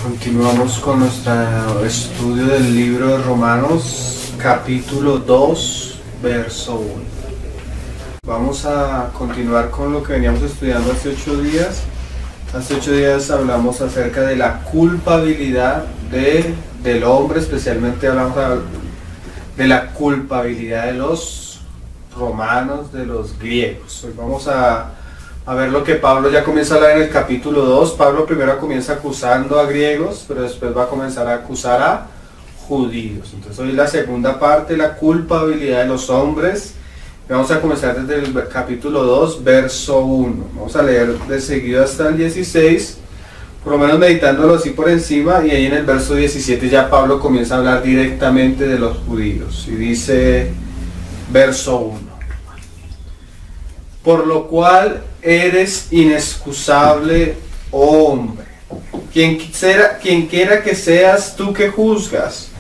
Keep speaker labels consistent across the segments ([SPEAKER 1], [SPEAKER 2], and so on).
[SPEAKER 1] Continuamos con nuestro estudio del libro de Romanos, capítulo 2, verso 1. Vamos a continuar con lo que veníamos estudiando hace 8 días. Hace 8 días hablamos acerca de la culpabilidad del hombre, especialmente hablamos de la culpabilidad de los romanos, de los griegos. Hoy vamos a ver lo que Pablo ya comienza a hablar en el capítulo 2. Pablo primero comienza acusando a griegos, pero después va a comenzar a acusar a judíos. Entonces hoy la segunda parte, la culpabilidad de los hombres. Vamos a comenzar desde el capítulo 2, verso 1. Vamos a leer de seguido hasta el 16, por lo menos meditándolo así por encima, y ahí en el verso 17 ya Pablo comienza a hablar directamente de los judíos. Y dice, verso 1. Por lo cual eres inexcusable, oh hombre, quien quiera que seas tú que juzgas,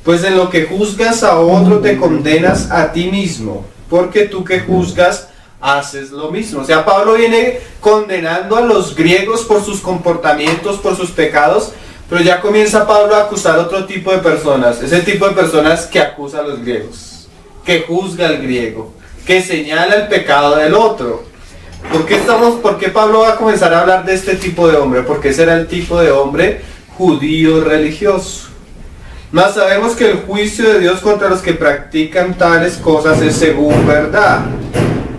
[SPEAKER 1] pues en lo que juzgas a otro te condenas a ti mismo, porque tú que juzgas haces lo mismo. O sea, Pablo viene condenando a los griegos por sus comportamientos, por sus pecados, pero ya comienza Pablo a acusar a otro tipo de personas, ese tipo de personas que acusa a los griegos, que juzga al griego, que señala el pecado del otro. ¿Por qué Pablo va a comenzar a hablar de este tipo de hombre? Porque ese era el tipo de hombre judío religioso. Mas sabemos que el juicio de Dios contra los que practican tales cosas es según verdad.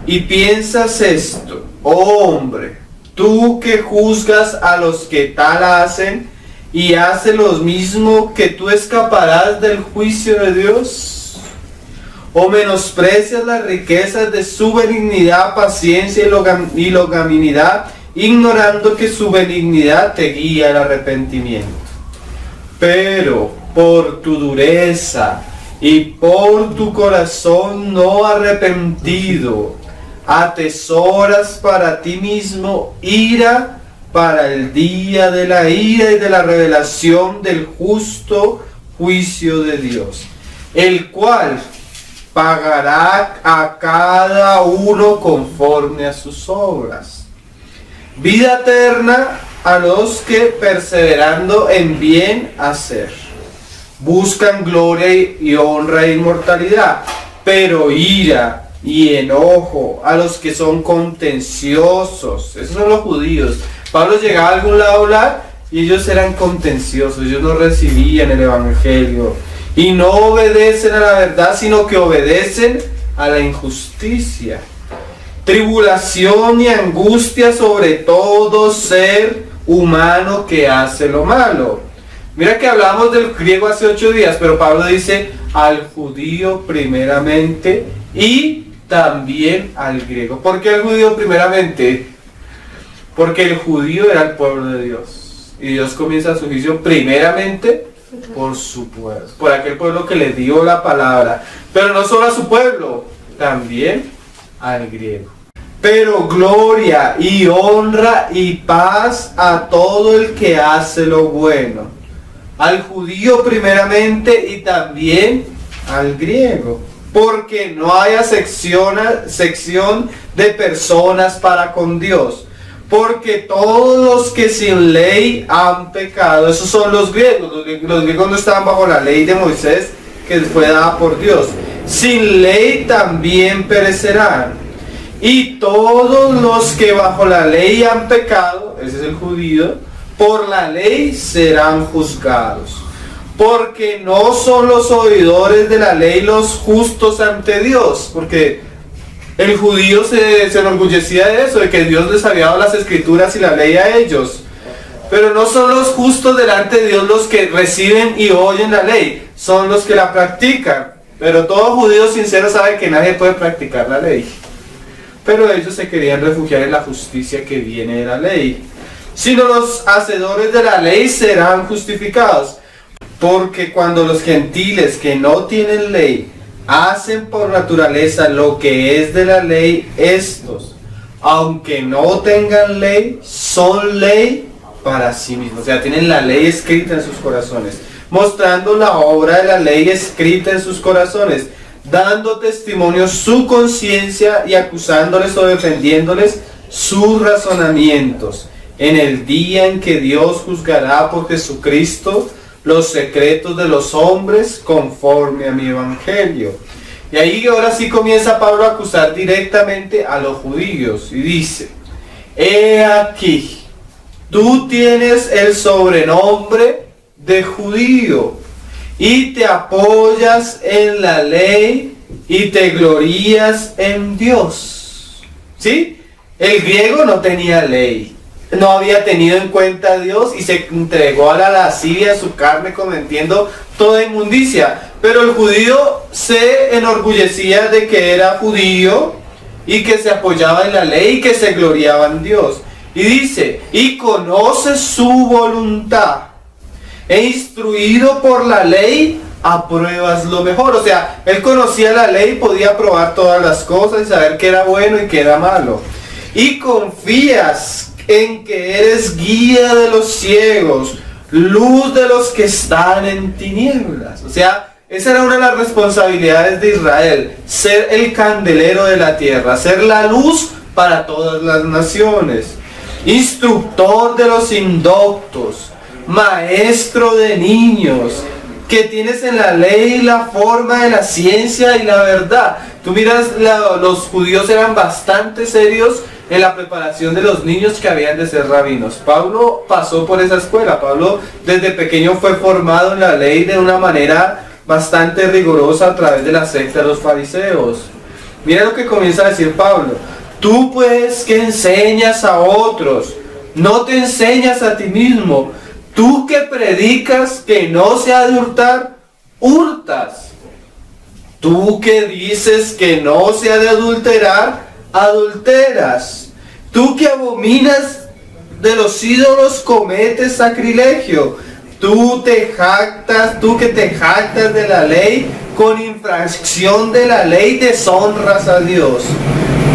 [SPEAKER 1] Y piensas esto, oh hombre, tú que juzgas a los que tal hacen y haces lo mismo, que tú escaparás del juicio de Dios. ¿O menosprecias las riquezas de su benignidad, paciencia y longanimidad, ignorando que su benignidad te guía al arrepentimiento? Pero por tu dureza y por tu corazón no arrepentido, atesoras para ti mismo ira para el día de la ira y de la revelación del justo juicio de Dios, el cual pagará a cada uno conforme a sus obras. Vida eterna a los que, perseverando en bien hacer, buscan gloria y honra e inmortalidad, pero ira y enojo a los que son contenciosos. Esos son los judíos. Pablo llegaba a algún lado a hablar y ellos eran contenciosos, ellos no recibían el evangelio y no obedecen a la verdad, sino que obedecen a la injusticia. Tribulación y angustia sobre todo ser humano que hace lo malo. Mira que hablamos del griego hace 8 días, pero Pablo dice al judío primeramente y también al griego. ¿Por qué al judío primeramente? Porque el judío era el pueblo de Dios. Y Dios comienza su juicio primeramente por su pueblo, por aquel pueblo que le dio la palabra, pero no solo a su pueblo, también al griego. Pero gloria y honra y paz a todo el que hace lo bueno, al judío primeramente y también al griego, porque no haya sección de personas para con Dios. Porque todos los que sin ley han pecado, esos son los griegos. Los griegos no estaban bajo la ley de Moisés, que fue dada por Dios. Sin ley también perecerán. Y todos los que bajo la ley han pecado, ese es el judío, por la ley serán juzgados. Porque no son los oidores de la ley los justos ante Dios, porque el judío se enorgullecía de eso, de que Dios les había dado las escrituras y la ley a ellos. Pero no son los justos delante de Dios los que reciben y oyen la ley, son los que la practican. Pero todo judío sincero sabe que nadie puede practicar la ley. Pero ellos se querían refugiar en la justicia que viene de la ley. Sino los hacedores de la ley serán justificados. Porque cuando los gentiles que no tienen ley hacen por naturaleza lo que es de la ley, estos, aunque no tengan ley, son ley para sí mismos. O sea, tienen la ley escrita en sus corazones, mostrando la obra de la ley escrita en sus corazones, dando testimonio su conciencia y acusándoles o defendiéndoles sus razonamientos. en el día en que Dios juzgará por Jesucristo los secretos de los hombres conforme a mi evangelio. Y ahí ahora sí comienza Pablo a acusar directamente a los judíos y dice: he aquí, tú tienes el sobrenombre de judío y te apoyas en la ley y te glorías en Dios. ¿Sí? El griego no tenía ley, no había tenido en cuenta a Dios y se entregó a la lascivia, su carne cometiendo toda inmundicia. Pero el judío se enorgullecía de que era judío y que se apoyaba en la ley y que se gloriaba en Dios. Y dice: y conoce su voluntad, e instruido por la ley, apruebas lo mejor. O sea, él conocía la ley, podía probar todas las cosas y saber qué era bueno y qué era malo. Y confías en que eres guía de los ciegos, luz de los que están en tinieblas. O sea, esa era una de las responsabilidades de Israel: ser el candelero de la tierra, ser la luz para todas las naciones, instructor de los indoctos, maestro de niños, que tienes en la ley la forma de la ciencia y la verdad. Tú miras, los judíos eran bastante serios en la preparación de los niños que habían de ser rabinos. Pablo pasó por esa escuela. Pablo desde pequeño fue formado en la ley de una manera bastante rigurosa a través de la secta de los fariseos. Mira lo que comienza a decir Pablo: tú pues que enseñas a otros, no te enseñas a ti mismo. Tú que predicas que no se ha de hurtar, hurtas. Tú que dices que no se ha de adulterar, adulteras. Tú que abominas de los ídolos, cometes sacrilegio. Tú que te jactas de la ley, con infracción de la ley deshonras a Dios.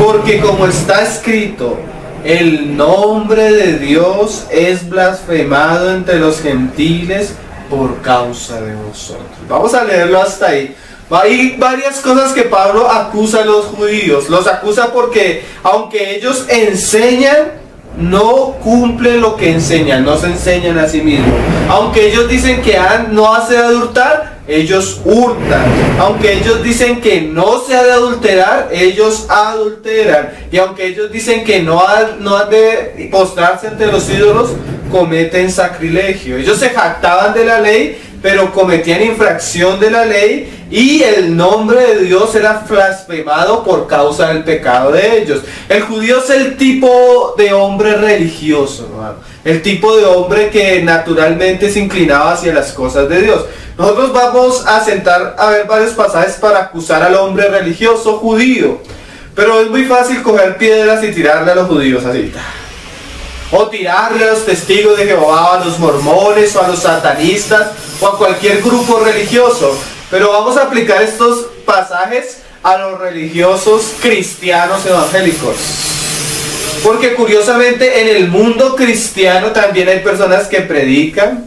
[SPEAKER 1] Porque como está escrito: el nombre de Dios es blasfemado entre los gentiles por causa de vosotros. Vamos a leerlo hasta ahí. Hay varias cosas que Pablo acusa a los judíos. Los acusa porque aunque ellos enseñan, no cumplen lo que enseñan, no se enseñan a sí mismos. Aunque ellos dicen que no ha de hurtar, ellos hurtan. Aunque ellos dicen que no se ha de adulterar, ellos adulteran. Y aunque ellos dicen que no han de postrarse ante los ídolos, cometen sacrilegio. Ellos se jactaban de la ley, pero cometían infracción de la ley, y el nombre de Dios era blasfemado por causa del pecado de ellos. El judío es el tipo de hombre religioso, ¿no? El tipo de hombre que naturalmente se inclinaba hacia las cosas de Dios. Nosotros vamos a sentar a ver varios pasajes para acusar al hombre religioso judío, pero es muy fácil coger piedras y tirarle a los judíos así, o tirarle a los testigos de Jehová, a los mormones, o a los satanistas, o a cualquier grupo religioso. Pero vamos a aplicar estos pasajes a los religiosos cristianos evangélicos. Porque curiosamente en el mundo cristiano también hay personas que predican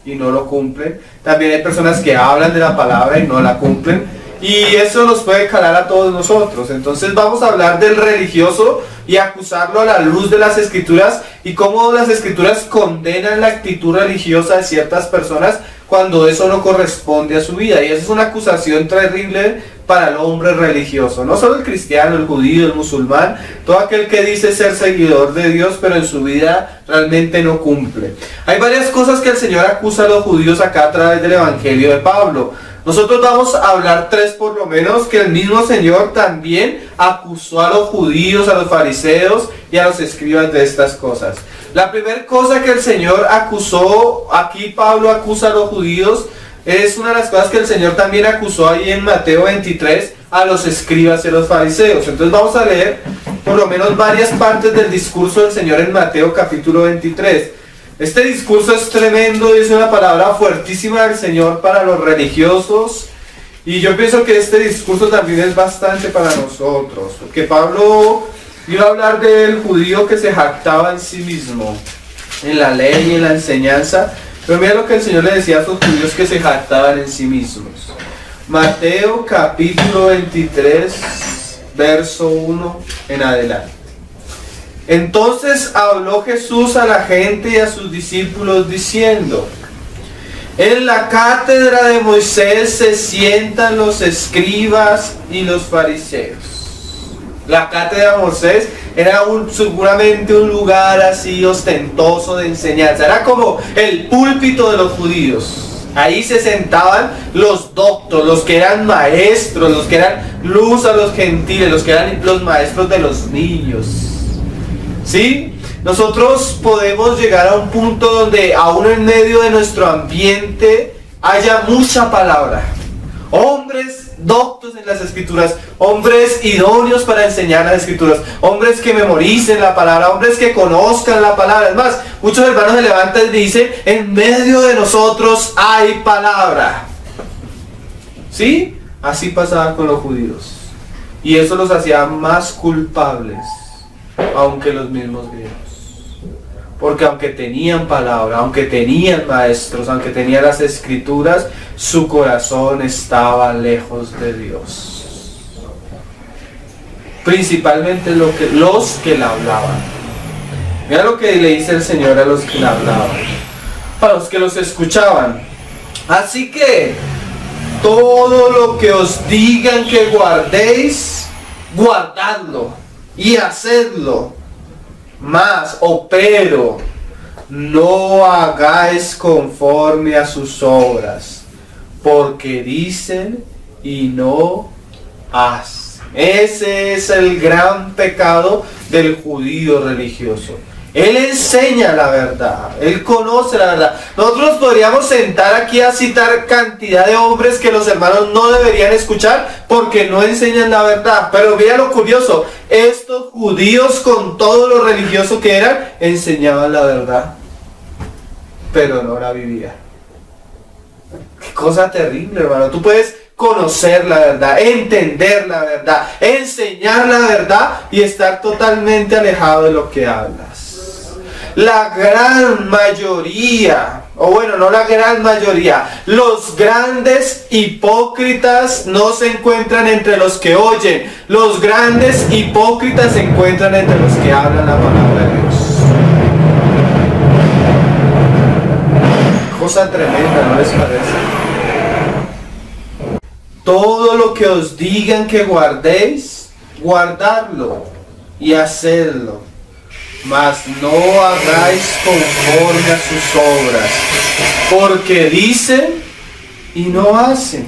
[SPEAKER 1] y no lo cumplen. También hay personas que hablan de la palabra y no la cumplen. Y eso nos puede calar a todos nosotros. Entonces vamos a hablar del religioso y acusarlo a la luz de las escrituras, y cómo las escrituras condenan la actitud religiosa de ciertas personas cuando eso no corresponde a su vida. Y esa es una acusación terrible para el hombre religioso. No solo el cristiano, el judío, el musulmán, todo aquel que dice ser seguidor de Dios, pero en su vida realmente no cumple. Hay varias cosas que el Señor acusa a los judíos acá a través del Evangelio de Pablo. Nosotros vamos a hablar tres por lo menos que el mismo Señor también acusó a los judíos, a los fariseos y a los escribas de estas cosas. La primera cosa que el Señor acusó, aquí Pablo acusa a los judíos, es una de las cosas que el Señor también acusó ahí en Mateo 23 a los escribas y a los fariseos. Entonces vamos a leer por lo menos varias partes del discurso del Señor en Mateo capítulo 23. Este discurso es tremendo y es una palabra fuertísima del Señor para los religiosos, y yo pienso que este discurso también es bastante para nosotros, porque Pablo iba a hablar del judío que se jactaba en sí mismo, en la ley y en la enseñanza, pero mira lo que el Señor le decía a esos judíos que se jactaban en sí mismos. Mateo capítulo 23, verso 1 en adelante. Entonces habló Jesús a la gente y a sus discípulos diciendo: en la cátedra de Moisés se sientan los escribas y los fariseos. La cátedra de Moisés era seguramente un lugar así ostentoso de enseñanza. Era como el púlpito de los judíos. Ahí se sentaban los doctos, los que eran maestros, los que eran luz a los gentiles, los que eran los maestros de los niños. ¿Sí? Nosotros podemos llegar a un punto donde aún en medio de nuestro ambiente haya mucha palabra. Hombres doctos en las escrituras, hombres idóneos para enseñar las escrituras, hombres que memoricen la palabra, hombres que conozcan la palabra. Es más, muchos hermanos se levantan y dicen: en medio de nosotros hay palabra. ¿Sí? Así pasaba con los judíos. Y eso los hacía más culpables, aunque los mismos griegos. Porque aunque tenían palabra, aunque tenían maestros, aunque tenían las escrituras, su corazón estaba lejos de Dios. Principalmente los que la hablaban. Mira lo que le dice el Señor a los que la hablaban, a los que los escuchaban. Así que todo lo que os digan que guardéis, guardadlo y hacedlo. Pero no hagáis conforme a sus obras, porque dicen y no hacen. Ese es el gran pecado del judío religioso. Él enseña la verdad, él conoce la verdad. Nosotros podríamos sentar aquí a citar cantidad de hombres que los hermanos no deberían escuchar porque no enseñan la verdad. Pero mira lo curioso, estos judíos, con todo lo religioso que eran, enseñaban la verdad, pero no la vivían. Qué cosa terrible, hermano. Tú puedes conocer la verdad, entender la verdad, enseñar la verdad y estar totalmente alejado de lo que hablas. La gran mayoría, o bueno, no la gran mayoría, los grandes hipócritas no se encuentran entre los que oyen. Los grandes hipócritas se encuentran entre los que hablan la palabra de Dios. Cosa tremenda, ¿no les parece? Todo lo que os digan que guardéis, guardadlo y hacedlo. Mas no hagáis conforme a sus obras, porque dicen y no hacen,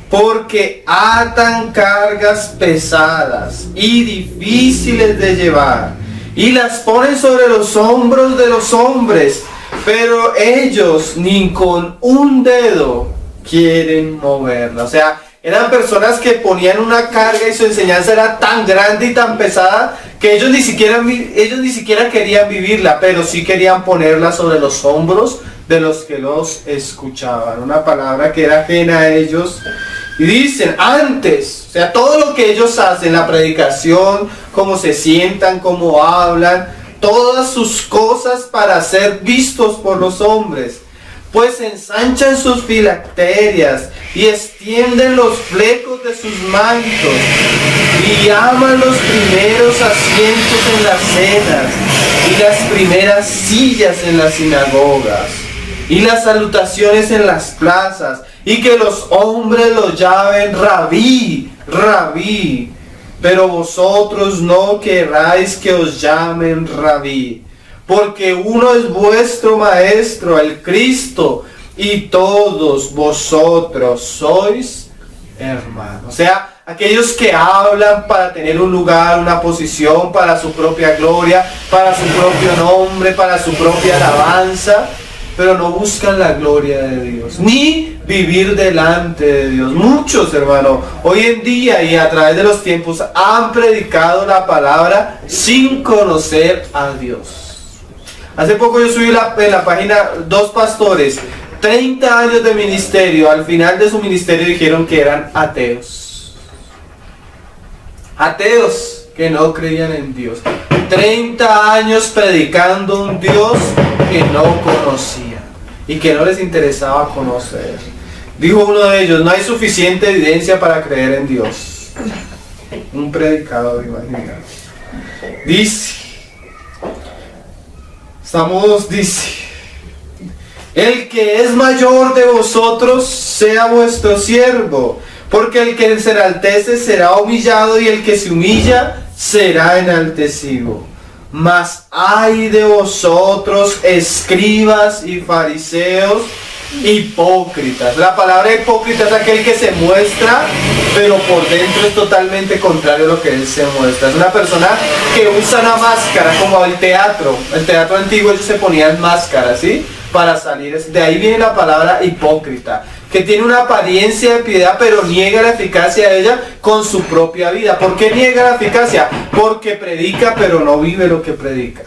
[SPEAKER 1] porque atan cargas pesadas y difíciles de llevar, y las ponen sobre los hombros de los hombres, pero ellos ni con un dedo quieren moverla. O sea, eran personas que ponían una carga y su enseñanza era tan grande y tan pesada que ellos ni siquiera querían vivirla, pero sí querían ponerla sobre los hombros de los que los escuchaban. Una palabra que era ajena a ellos. Y dicen, antes, o sea, todo lo que ellos hacen, la predicación, cómo se sientan, cómo hablan, todas sus cosas para ser vistos por los hombres, pues ensanchan sus filacterias y extienden los flecos de sus mantos y llaman los primeros asientos en las cenas y las primeras sillas en las sinagogas y las salutaciones en las plazas, y que los hombres los llamen rabí, rabí, pero vosotros no querráis que os llamen rabí, porque uno es vuestro maestro, el Cristo, y todos vosotros sois hermanos. O sea, aquellos que hablan para tener un lugar, una posición, para su propia gloria, para su propio nombre, para su propia alabanza, pero no buscan la gloria de Dios, ni vivir delante de Dios. Muchos, hermanos, hoy en día y a través de los tiempos han predicado la palabra sin conocer a Dios. Hace poco yo subí en la página 2 pastores, 30 años de ministerio, al final de su ministerio dijeron que eran ateos. Ateos que no creían en Dios. 30 años predicando un Dios que no conocían y que no les interesaba conocer. Dijo uno de ellos, no hay suficiente evidencia para creer en Dios. Un predicador, imagínate. Dice, Estamos, dice, el que es mayor de vosotros sea vuestro siervo, porque el que se enaltece será humillado y el que se humilla será enaltecido. Mas ay de vosotros, escribas y fariseos, hipócritas. La palabra hipócrita es aquel que se muestra, pero por dentro es totalmente contrario a lo que él se muestra. Es una persona que usa una máscara, como el teatro. El teatro antiguo ellos se ponían máscaras, ¿sí? Para salir. De ahí viene la palabra hipócrita, que tiene una apariencia de piedad, pero niega la eficacia de ella con su propia vida. ¿Por qué niega la eficacia? Porque predica, pero no vive lo que predica.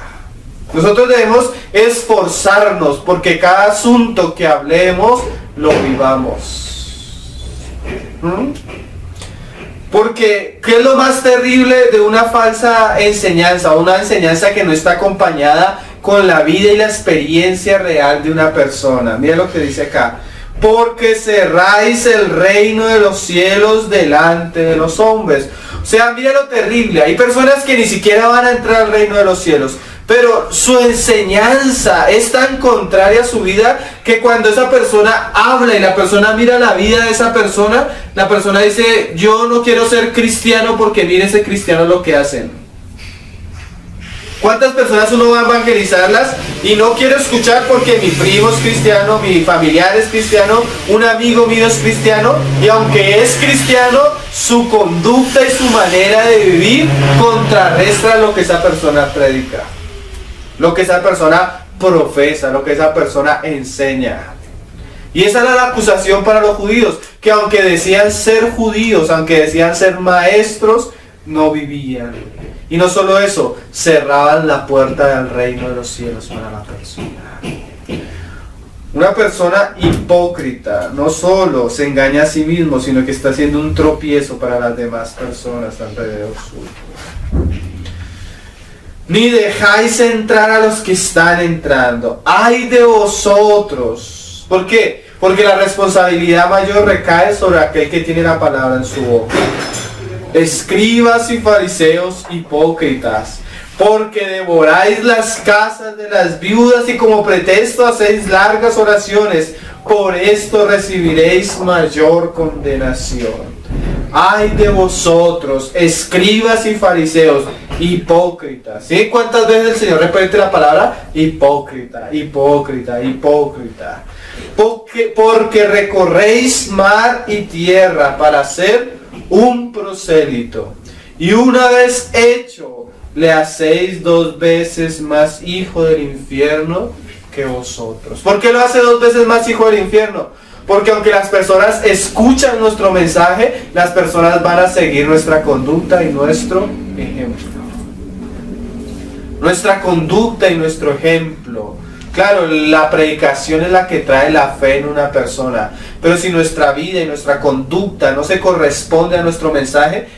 [SPEAKER 1] Nosotros debemos esforzarnos porque cada asunto que hablemos lo vivamos. Porque, ¿qué es lo más terrible de una falsa enseñanza? Una enseñanza que no está acompañada con la vida y la experiencia real de una persona. Mira lo que dice acá. Porque cerráis el reino de los cielos delante de los hombres. O sea, mira lo terrible. Hay personas que ni siquiera van a entrar al reino de los cielos. Pero su enseñanza es tan contraria a su vida que cuando esa persona habla y la persona mira la vida de esa persona, la persona dice, yo no quiero ser cristiano porque mire ese cristiano lo que hacen. ¿Cuántas personas uno va a evangelizarlas y no quiero escuchar porque mi primo es cristiano, mi familiar es cristiano, un amigo mío es cristiano, y aunque es cristiano, su conducta y su manera de vivir contrarresta lo que esa persona predica, lo que esa persona profesa, lo que esa persona enseña? Y esa era la acusación para los judíos, que aunque decían ser judíos, aunque decían ser maestros, no vivían. Y no solo eso, cerraban la puerta del reino de los cielos para la persona. Una persona hipócrita no solo se engaña a sí mismo, sino que está haciendo un tropiezo para las demás personas alrededor suyo. Ni dejáis entrar a los que están entrando. ¡Ay de vosotros! ¿Por qué? Porque la responsabilidad mayor recae sobre aquel que tiene la palabra en su boca. Escribas y fariseos hipócritas, porque devoráis las casas de las viudas y como pretexto hacéis largas oraciones, por esto recibiréis mayor condenación. Ay de vosotros, escribas y fariseos hipócritas. ¿Sí? ¿Cuántas veces el Señor repite la palabra? Hipócrita, hipócrita, hipócrita. Porque recorréis mar y tierra para hacer un prosélito, y una vez hecho le hacéis 2 veces más hijo del infierno que vosotros. ¿Por qué lo hace 2 veces más hijo del infierno? Porque aunque las personas escuchan nuestro mensaje, las personas van a seguir nuestra conducta y nuestro ejemplo. Nuestra conducta y nuestro ejemplo. Claro, la predicación es la que trae la fe en una persona, pero si nuestra vida y nuestra conducta no se corresponde a nuestro mensaje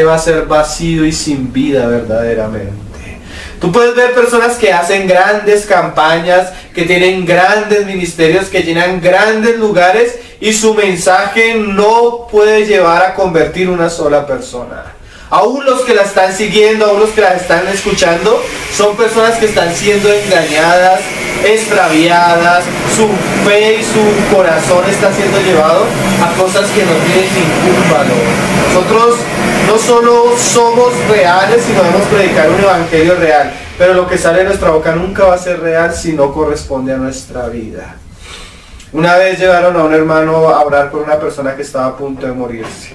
[SPEAKER 1] va a ser vacío y sin vida verdaderamente. Tú puedes ver personas que hacen grandes campañas, que tienen grandes ministerios, que llenan grandes lugares y su mensaje no puede llevar a convertir una sola persona. Aún los que la están siguiendo, aún los que la están escuchando, son personas que están siendo engañadas, extraviadas, su fe y su corazón está siendo llevado a cosas que no tienen ningún valor. Nosotros no solo somos reales, sino debemos predicar un evangelio real, pero lo que sale de nuestra boca nunca va a ser real si no corresponde a nuestra vida. Una vez llevaron a un hermano a orar por una persona que estaba a punto de morirse.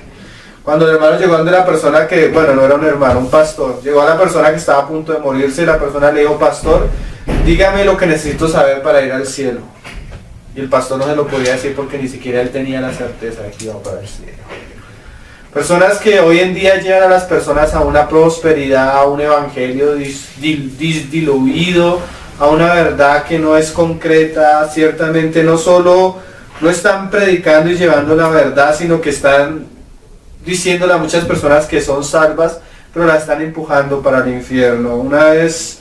[SPEAKER 1] Cuando el hermano llegó donde la persona que, bueno, no era un hermano, un pastor, llegó a la persona que estaba a punto de morirse y la persona le dijo, pastor, dígame lo que necesito saber para ir al cielo. Y el pastor no se lo podía decir porque ni siquiera él tenía la certeza de que iba para el cielo. Personas que hoy en día llevan a las personas a una prosperidad, a un evangelio diluido, a una verdad que no es concreta, ciertamente no solo no están predicando y llevando la verdad, sino que están diciéndole a muchas personas que son salvas, pero la están empujando para el infierno. Una vez,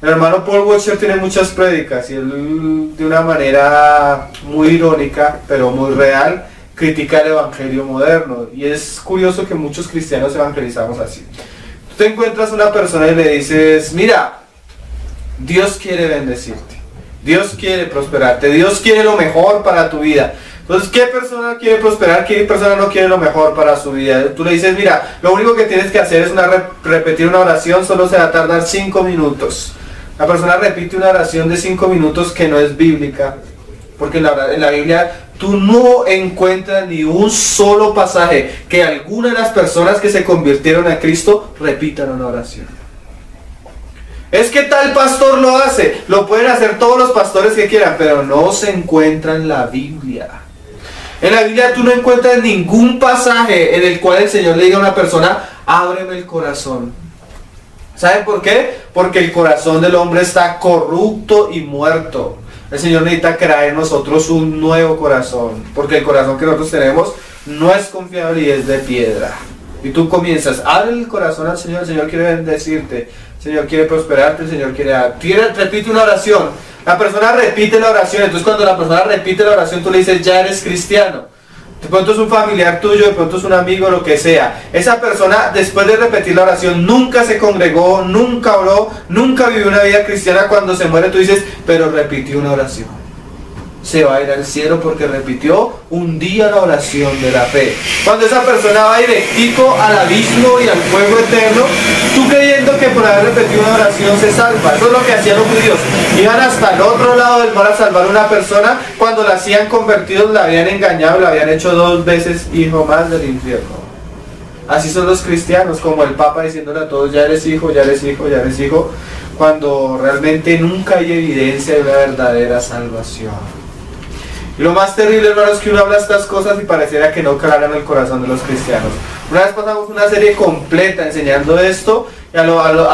[SPEAKER 1] el hermano Paul Washer tiene muchas prédicas y él, de una manera muy irónica, pero muy real, critica el evangelio moderno. Y es curioso que muchos cristianos evangelizamos así. Tú te encuentras una persona y le dices, mira, Dios quiere bendecirte. Dios quiere prosperarte. Dios quiere lo mejor para tu vida. Entonces, ¿qué persona quiere prosperar? ¿Qué persona no quiere lo mejor para su vida? Tú le dices, mira, lo único que tienes que hacer es repetir una oración, solo se va a tardar 5 minutos. La persona repite una oración de 5 minutos que no es bíblica. Porque en la Biblia tú no encuentras ni un solo pasaje que alguna de las personas que se convirtieron a Cristo repitan una oración. Es que tal pastor lo hace, lo pueden hacer todos los pastores que quieran, pero no se encuentra en la Biblia. En la Biblia tú no encuentras ningún pasaje en el cual el Señor le diga a una persona, ábreme el corazón. ¿Saben por qué? Porque el corazón del hombre está corrupto y muerto. El Señor necesita crear en nosotros un nuevo corazón, porque el corazón que nosotros tenemos no es confiable y es de piedra. Y tú comienzas, abre el corazón al Señor, el Señor quiere bendecirte, el Señor quiere prosperarte, el Señor quiere... repite una oración, la persona repite la oración, entonces cuando la persona repite la oración tú le dices, ya eres cristiano. De pronto es un familiar tuyo, de pronto es un amigo, lo que sea. Esa persona, después de repetir la oración, nunca se congregó, nunca oró, nunca vivió una vida cristiana. Cuando se muere tú dices, pero repitió una oración. Se va a ir al cielo porque repitió un día la oración de la fe. Cuando esa persona va directico al abismo y al fuego eterno, tú creyendo que por haber repetido una oración se salva. Eso es lo que hacían los judíos. Iban hasta el otro lado del mar a salvar a una persona. Cuando la hacían convertidos, la habían engañado, la habían hecho 2 veces hijo más del infierno. Así son los cristianos, como el Papa diciéndole a todos, ya eres hijo, ya eres hijo, ya eres hijo, cuando realmente nunca hay evidencia de una verdadera salvación. Y lo más terrible, hermano, es que uno habla estas cosas y pareciera que no calan en el corazón de los cristianos. Una vez pasamos una serie completa enseñando esto, y a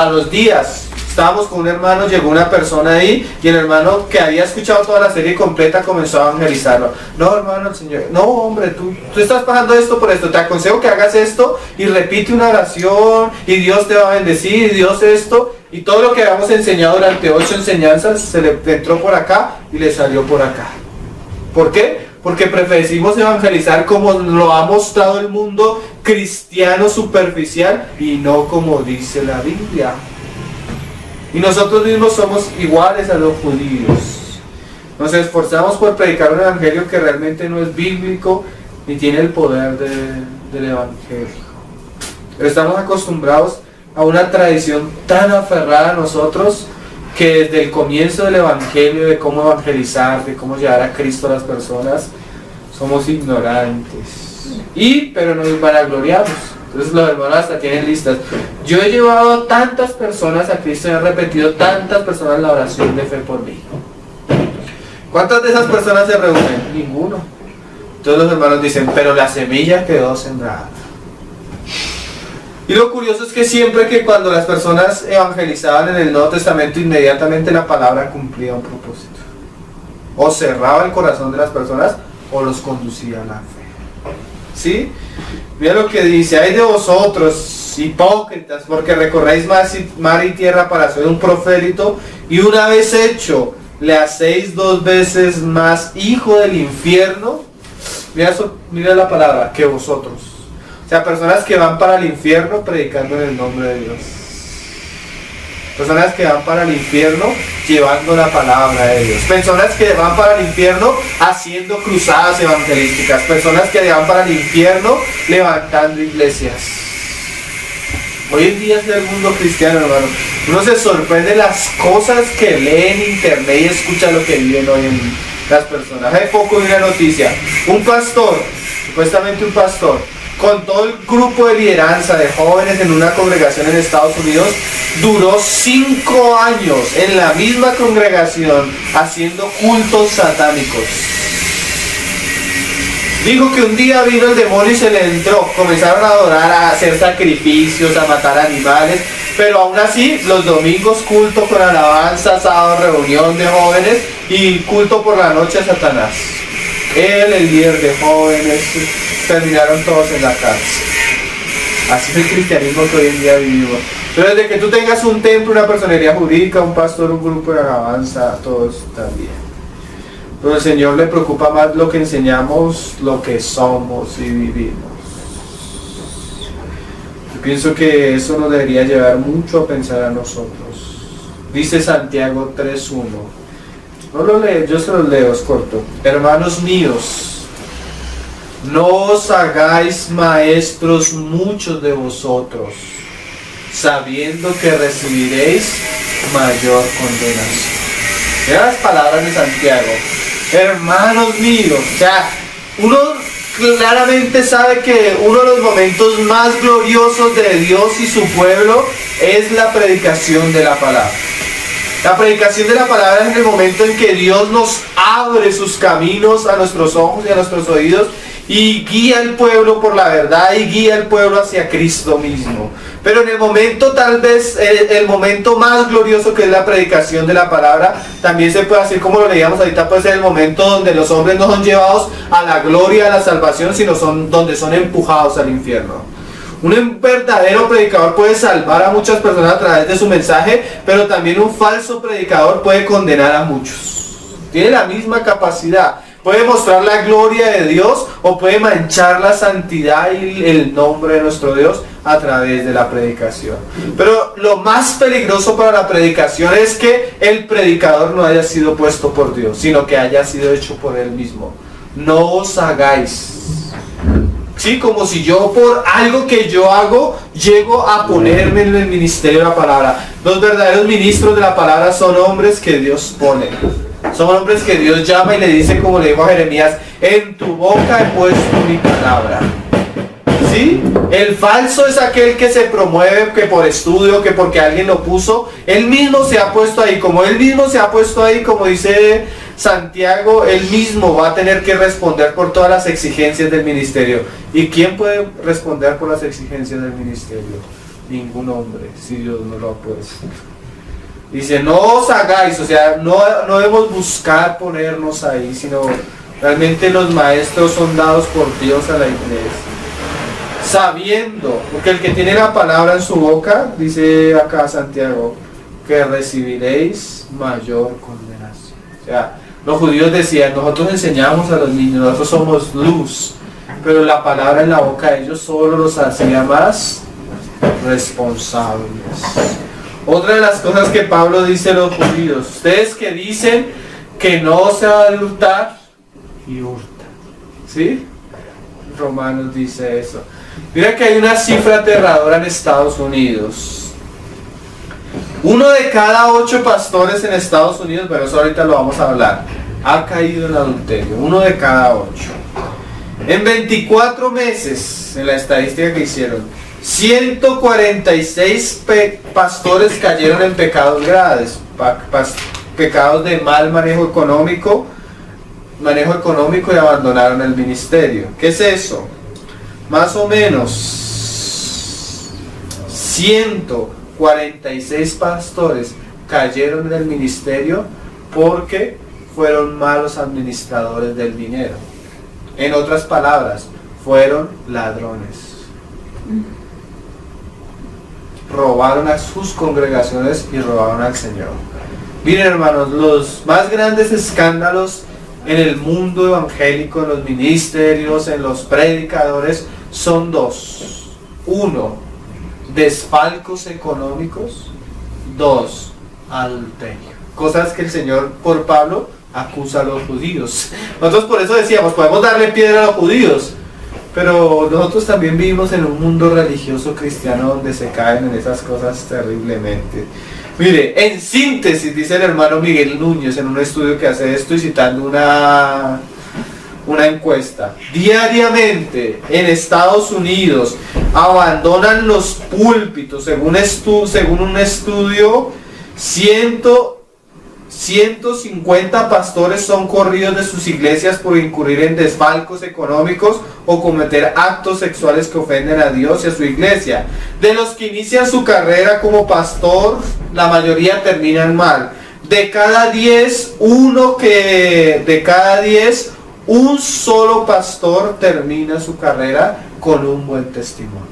[SPEAKER 1] los días estábamos con un hermano, llegó una persona ahí, y el hermano que había escuchado toda la serie completa comenzó a evangelizarlo. No, hermano, el Señor, no, hombre, tú estás pasando esto por esto, te aconsejo que hagas esto, y repite una oración, y Dios te va a bendecir, y Dios esto, y todo lo que habíamos enseñado durante 8 enseñanzas, se le entró por acá, y le salió por acá. ¿Por qué? Porque preferimos evangelizar como lo ha mostrado el mundo cristiano superficial y no como dice la Biblia. Y nosotros mismos somos iguales a los judíos. Nos esforzamos por predicar un evangelio que realmente no es bíblico ni tiene el poder del evangelio. Pero estamos acostumbrados a una tradición tan aferrada a nosotros que desde el comienzo del evangelio, de cómo evangelizar, de cómo llevar a Cristo a las personas, somos ignorantes. Pero nos vanagloriamos. Entonces los hermanos hasta tienen listas. Yo he llevado tantas personas a Cristo y he repetido tantas personas la oración de fe por mí. ¿Cuántas de esas personas se reúnen? Ninguno. Entonces los hermanos dicen, pero la semilla quedó sembrada. Y lo curioso es que siempre que cuando las personas evangelizaban en el Nuevo Testamento, inmediatamente la palabra cumplía un propósito. O cerraba el corazón de las personas, o los conducía a la fe. ¿Sí? Mira lo que dice, hay de vosotros, hipócritas, porque recorréis mar y tierra para hacer un prosélito, y una vez hecho, le hacéis 2 veces más hijo del infierno. Mira la palabra, que vosotros. O sea, personas que van para el infierno predicando en el nombre de Dios. Personas que van para el infierno llevando la palabra de Dios. Personas que van para el infierno haciendo cruzadas evangelísticas. Personas que van para el infierno levantando iglesias. Hoy en día es el mundo cristiano, hermano. Uno se sorprende las cosas que lee en internet y escucha lo que viven hoy en las personas. Hace poco vi una noticia. Un pastor, supuestamente un pastor, con todo el grupo de lideranza de jóvenes en una congregación en Estados Unidos, duró 5 años en la misma congregación haciendo cultos satánicos. Dijo que un día vino el demonio y se le entró, comenzaron a adorar, a hacer sacrificios, a matar animales, pero aún así los domingos culto con alabanza, sábado reunión de jóvenes y culto por la noche a Satanás. Él, el líder de jóvenes, terminaron todos en la cárcel. Así es el cristianismo que hoy en día vivimos. Pero desde que tú tengas un templo, una personería jurídica, un pastor, un grupo de alabanza, todos están bien. Pero al Señor le preocupa más lo que enseñamos, lo que somos y vivimos. Yo pienso que eso nos debería llevar mucho a pensar a nosotros. Dice Santiago 3:1. No lo leo, yo se los leo, es corto. Hermanos míos, no os hagáis maestros muchos de vosotros, sabiendo que recibiréis mayor condenación. Vean las palabras de Santiago. Hermanos míos, o sea, uno claramente sabe que uno de los momentos más gloriosos de Dios y su pueblo es la predicación de la palabra. La predicación de la palabra es el momento en que Dios nos abre sus caminos a nuestros ojos y a nuestros oídos y guía al pueblo por la verdad y guía al pueblo hacia Cristo mismo. Pero en el momento, tal vez, el momento más glorioso que es la predicación de la palabra, también se puede, así como lo leíamos ahorita, puede ser el momento donde los hombres no son llevados a la gloria, a la salvación, sino donde son empujados al infierno. Un verdadero predicador puede salvar a muchas personas a través de su mensaje, pero también un falso predicador puede condenar a muchos. Tiene la misma capacidad. Puede mostrar la gloria de Dios o puede manchar la santidad y el nombre de nuestro Dios a través de la predicación. Pero lo más peligroso para la predicación es que el predicador no haya sido puesto por Dios, sino que haya sido hecho por Él mismo. No os hagáis. Sí, como si yo por algo que yo hago, llego a ponerme en el ministerio de la palabra. Los verdaderos ministros de la palabra son hombres que Dios pone. Son hombres que Dios llama y le dice, como le dijo a Jeremías, en tu boca he puesto mi palabra. ¿Sí? El falso es aquel que se promueve, que por estudio, que porque alguien lo puso, él mismo se ha puesto ahí. Como él mismo se ha puesto ahí, como dice Santiago, él mismo va a tener que responder por todas las exigencias del ministerio. ¿Y quién puede responder por las exigencias del ministerio? Ningún hombre, si Dios no lo ha puesto. Dice, no os hagáis, o sea, no debemos buscar ponernos ahí, sino realmente los maestros son dados por Dios a la iglesia. Sabiendo, porque el que tiene la palabra en su boca, dice acá Santiago, que recibiréis mayor condenación. O sea, los judíos decían, nosotros enseñamos a los niños, nosotros somos luz, pero la palabra en la boca de ellos solo los hacía más responsables. Otra de las cosas que Pablo dice a los judíos, ustedes que dicen que no se va a hurtar, y hurtan. ¿Sí? Romanos dice eso. Mira que hay una cifra aterradora en Estados Unidos. 1 de cada 8 pastores en Estados Unidos, pero eso ahorita lo vamos a hablar, ha caído en adulterio. 1 de cada 8. En 24 meses, en la estadística que hicieron, 146 pastores cayeron en pecados graves, pecados de mal manejo económico y abandonaron el ministerio. ¿Qué es eso? Más o menos 146 pastores cayeron en el ministerio porque fueron malos administradores del dinero. En otras palabras, fueron ladrones. Robaron a sus congregaciones y robaron al Señor. Miren, hermanos, los más grandes escándalos en el mundo evangélico, en los ministerios, en los predicadores, son dos. 1, desfalcos económicos. 2, adulterio. Cosas que el Señor, por Pablo, acusa a los judíos. Nosotros por eso decíamos, podemos darle piedra a los judíos, pero nosotros también vivimos en un mundo religioso cristiano donde se caen en esas cosas terriblemente. Mire, en síntesis, dice el hermano Miguel Núñez en un estudio que hace esto y citando una encuesta, diariamente en Estados Unidos abandonan los púlpitos, según un estudio, 150 pastores son corridos de sus iglesias por incurrir en desfalcos económicos o cometer actos sexuales que ofenden a Dios y a su iglesia. De los que inician su carrera como pastor, la mayoría terminan mal. De cada 10, un solo pastor termina su carrera con un buen testimonio.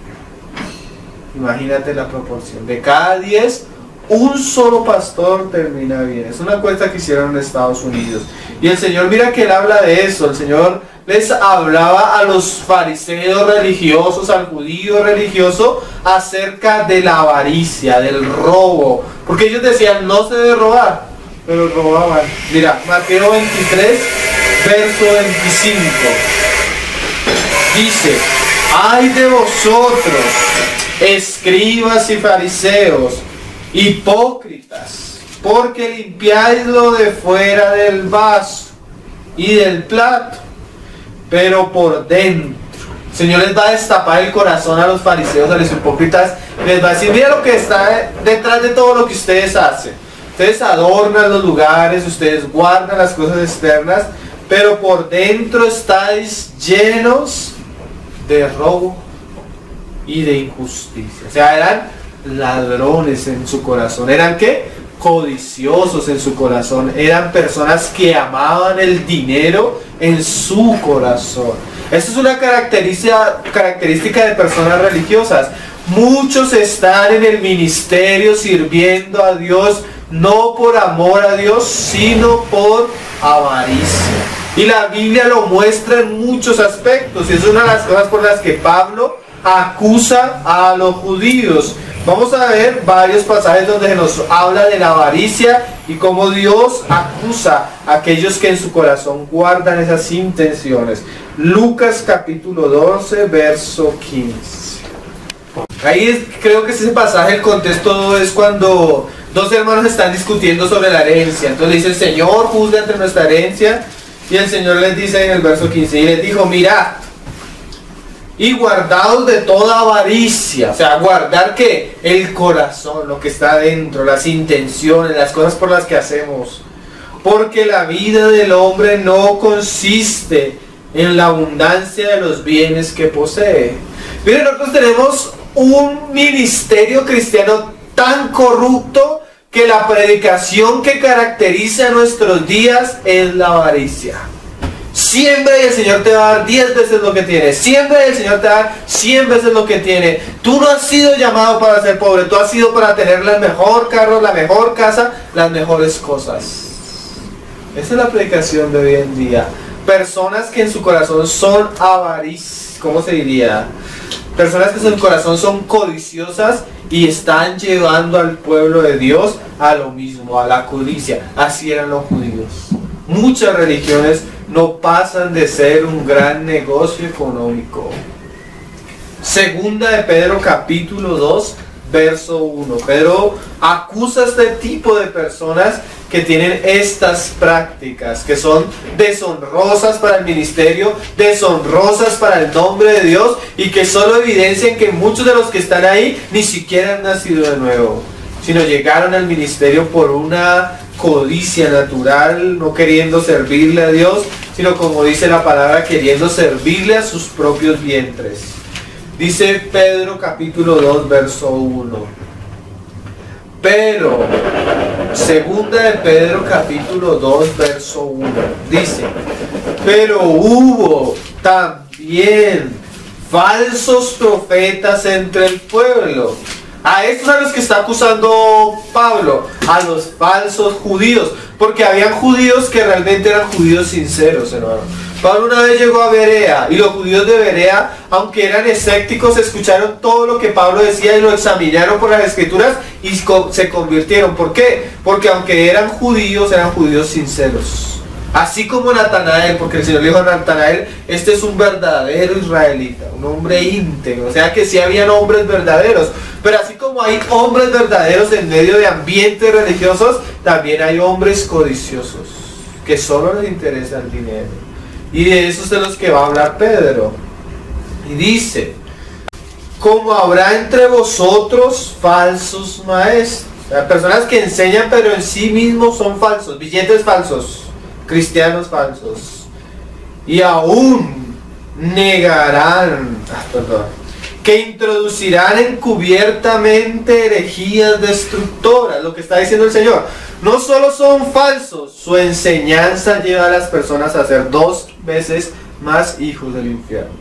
[SPEAKER 1] Imagínate la proporción. De cada 10, un solo pastor termina bien. Es una encuesta que hicieron en Estados Unidos. Y el Señor, mira que Él habla de eso. El Señor les hablaba a los fariseos religiosos, al judío religioso, acerca de la avaricia, del robo. Porque ellos decían, no se debe robar, pero robaban. Mira, Mateo 23, verso 25. Dice, ay de vosotros, escribas y fariseos, hipócritas, porque limpiáis lo de fuera del vaso y del plato, pero por dentro. El Señor les va a destapar el corazón a los fariseos, a los hipócritas, les va a decir, mira lo que está detrás de todo lo que ustedes hacen. Ustedes adornan los lugares, ustedes guardan las cosas externas, pero por dentro estáis llenos de robo y de injusticia. O sea, eran ladrones en su corazón. ¿Eran qué? Codiciosos en su corazón. Eran personas que amaban el dinero en su corazón. Esta es una característica de personas religiosas. Muchos están en el ministerio sirviendo a Dios, no por amor a Dios, sino por avaricia. Y la Biblia lo muestra en muchos aspectos. Y es una de las cosas por las que Pablo acusa a los judíos. Vamos a ver varios pasajes donde nos habla de la avaricia y cómo Dios acusa a aquellos que en su corazón guardan esas intenciones. Lucas capítulo 12, verso 15. Creo que ese pasaje, el contexto es cuando dos hermanos están discutiendo sobre la herencia. Entonces dice el Señor, juzga entre nuestra herencia. Y el Señor les dice en el verso 15, y les dijo, mirad, y guardaos de toda avaricia. O sea, guardar ¿qué? El corazón, lo que está dentro, las intenciones, las cosas por las que hacemos. Porque la vida del hombre no consiste en la abundancia de los bienes que posee. Miren, nosotros tenemos un ministerio cristiano tan corrupto que la predicación que caracteriza nuestros días es la avaricia. Siembra y el Señor te va a dar 10 veces lo que tiene. Siembra y el Señor te va a dar 100 veces lo que tiene. Tú no has sido llamado para ser pobre. Tú has sido para tener el mejor carro, la mejor casa, las mejores cosas. Esa es la predicación de hoy en día. Personas que en su corazón son avariciosas. ¿Cómo se diría? Personas que en su corazón son codiciosas y están llevando al pueblo de Dios a lo mismo, a la codicia. Así eran los judíos. Muchas religiones no pasan de ser un gran negocio económico. Segunda de Pedro capítulo 2, verso 1. Pedro acusa a este tipo de personas que tienen estas prácticas, que son deshonrosas para el ministerio, deshonrosas para el nombre de Dios, y que solo evidencian que muchos de los que están ahí ni siquiera han nacido de nuevo, sino llegaron al ministerio por una codicia natural, no queriendo servirle a Dios, sino como dice la palabra, queriendo servirle a sus propios vientres. Dice Pedro capítulo 2, verso 1. Pero, segunda de Pedro capítulo 2, verso 1, dice, pero hubo también falsos profetas entre el pueblo. A estos a los que está acusando Pablo, a los falsos judíos, porque habían judíos que realmente eran judíos sinceros, hermano. Pablo una vez llegó a Berea y los judíos de Berea, aunque eran escépticos, escucharon todo lo que Pablo decía y lo examinaron por las escrituras y se convirtieron. ¿Por qué? Porque aunque eran judíos sinceros. Así como Natanael, porque el Señor le dijo a Natanael, este es un verdadero israelita, un hombre íntegro. O sea que sí habían hombres verdaderos, pero así como hay hombres verdaderos en medio de ambientes religiosos, también hay hombres codiciosos, que solo les interesa el dinero. Y de esos es de los que va a hablar Pedro. Y dice, como habrá entre vosotros falsos maestros. O sea, personas que enseñan pero en sí mismos son falsos, billetes falsos, cristianos falsos. Y aún negarán, que introducirán encubiertamente herejías destructoras. Lo que está diciendo el Señor. No solo son falsos, su enseñanza lleva a las personas a ser 2 veces más hijos del infierno.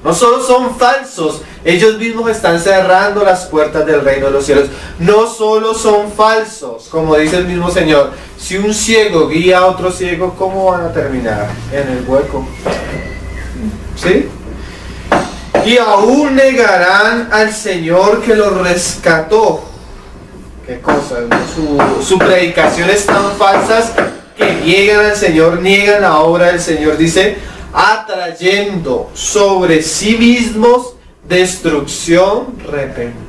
[SPEAKER 1] No solo son falsos, ellos mismos están cerrando las puertas del reino de los cielos. No solo son falsos, como dice el mismo Señor. Si un ciego guía a otro ciego, ¿cómo van a terminar? En el hueco. ¿Sí? Y aún negarán al Señor que los rescató. ¿Qué cosa? Su predicación es tan falsas que niegan al Señor, niegan la obra del Señor. Dice, atrayendo sobre sí mismos destrucción repentina.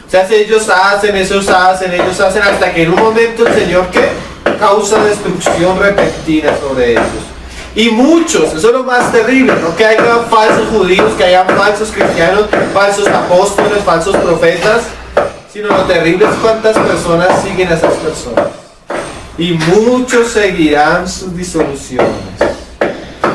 [SPEAKER 1] O sea, si ellos hacen, hasta que en un momento el Señor, ¿qué? Causa destrucción repentina sobre ellos. Y muchos, eso es lo más terrible, no que haya falsos judíos, que haya falsos cristianos, falsos apóstoles, falsos profetas, sino lo terrible es cuántas personas siguen a esas personas. Y muchos seguirán sus disoluciones,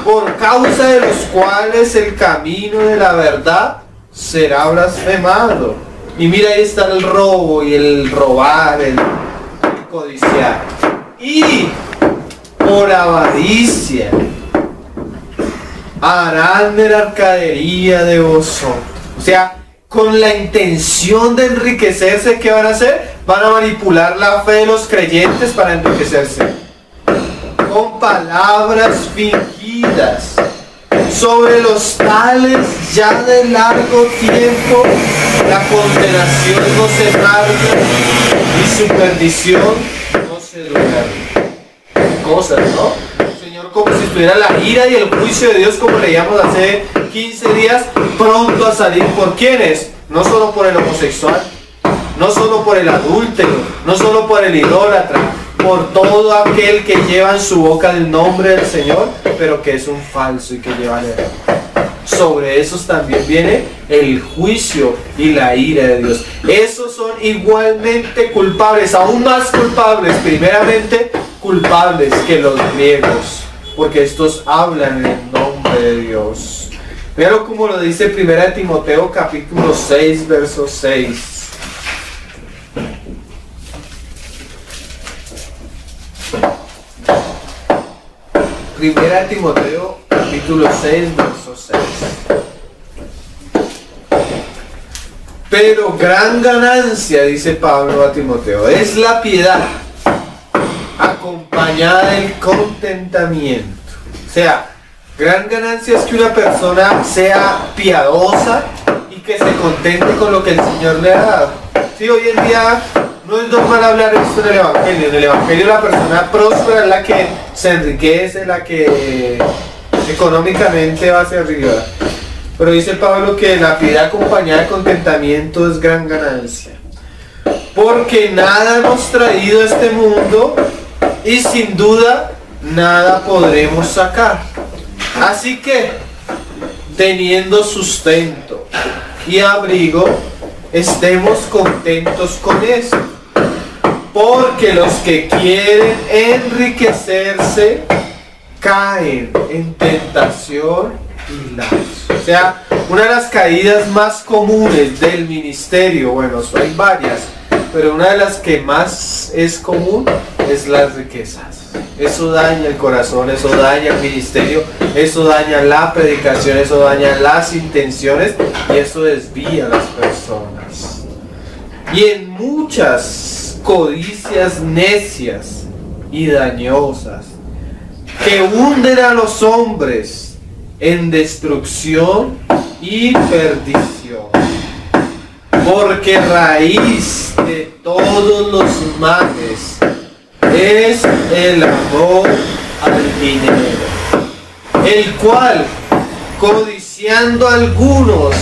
[SPEAKER 1] por causa de los cuales el camino de la verdad será blasfemado. Y mira, ahí está el robo y el robar, el codiciar. Y por avaricia harán mercadería de vosotros. O sea, con la intención de enriquecerse, ¿qué van a hacer? Van a manipular la fe de los creyentes para enriquecerse. Con palabras fingidas. Sobre los tales ya de largo tiempo la condenación no se tarda y su perdición no se duerme. Cosas, ¿no? El Señor, como si estuviera la ira y el juicio de Dios, como leíamos hace 15 días, pronto a salir. ¿Por quiénes? No solo por el homosexual, no solo por el adúltero, no solo por el idólatra, por todo aquel que lleva en su boca el nombre del Señor, pero que es un falso y que lleva el error. Sobre esos también viene el juicio y la ira de Dios. Esos son igualmente culpables, aún más culpables, primeramente culpables que los griegos, porque estos hablan en el nombre de Dios. Míralo como lo dice 1 Timoteo capítulo 6, verso 6. Primera de Timoteo, capítulo 6, verso 6. Pero gran ganancia, dice Pablo a Timoteo, es la piedad acompañada del contentamiento. O sea, gran ganancia es que una persona sea piadosa y que se contente con lo que el Señor le ha dado. Sí, hoy en día no es normal hablar esto en el Evangelio. En el Evangelio la persona próspera es la que se enriquece, la que económicamente va hacia arriba. Pero dice Pablo que la piedad acompañada de contentamiento es gran ganancia. Porque nada hemos traído a este mundo y sin duda nada podremos sacar. Así que, teniendo sustento y abrigo, estemos contentos con eso. Porque los que quieren enriquecerse caen en tentación y lazo. O sea, una de las caídas más comunes del ministerio, bueno, hay varias, pero una de las que más es común es las riquezas. Eso daña el corazón, eso daña el ministerio, eso daña la predicación, eso daña las intenciones y eso desvía a las personas. Y en muchas codicias necias y dañosas que hunden a los hombres en destrucción y perdición. Porque raíz de todos los males es el amor al dinero, el cual, codiciando algunos,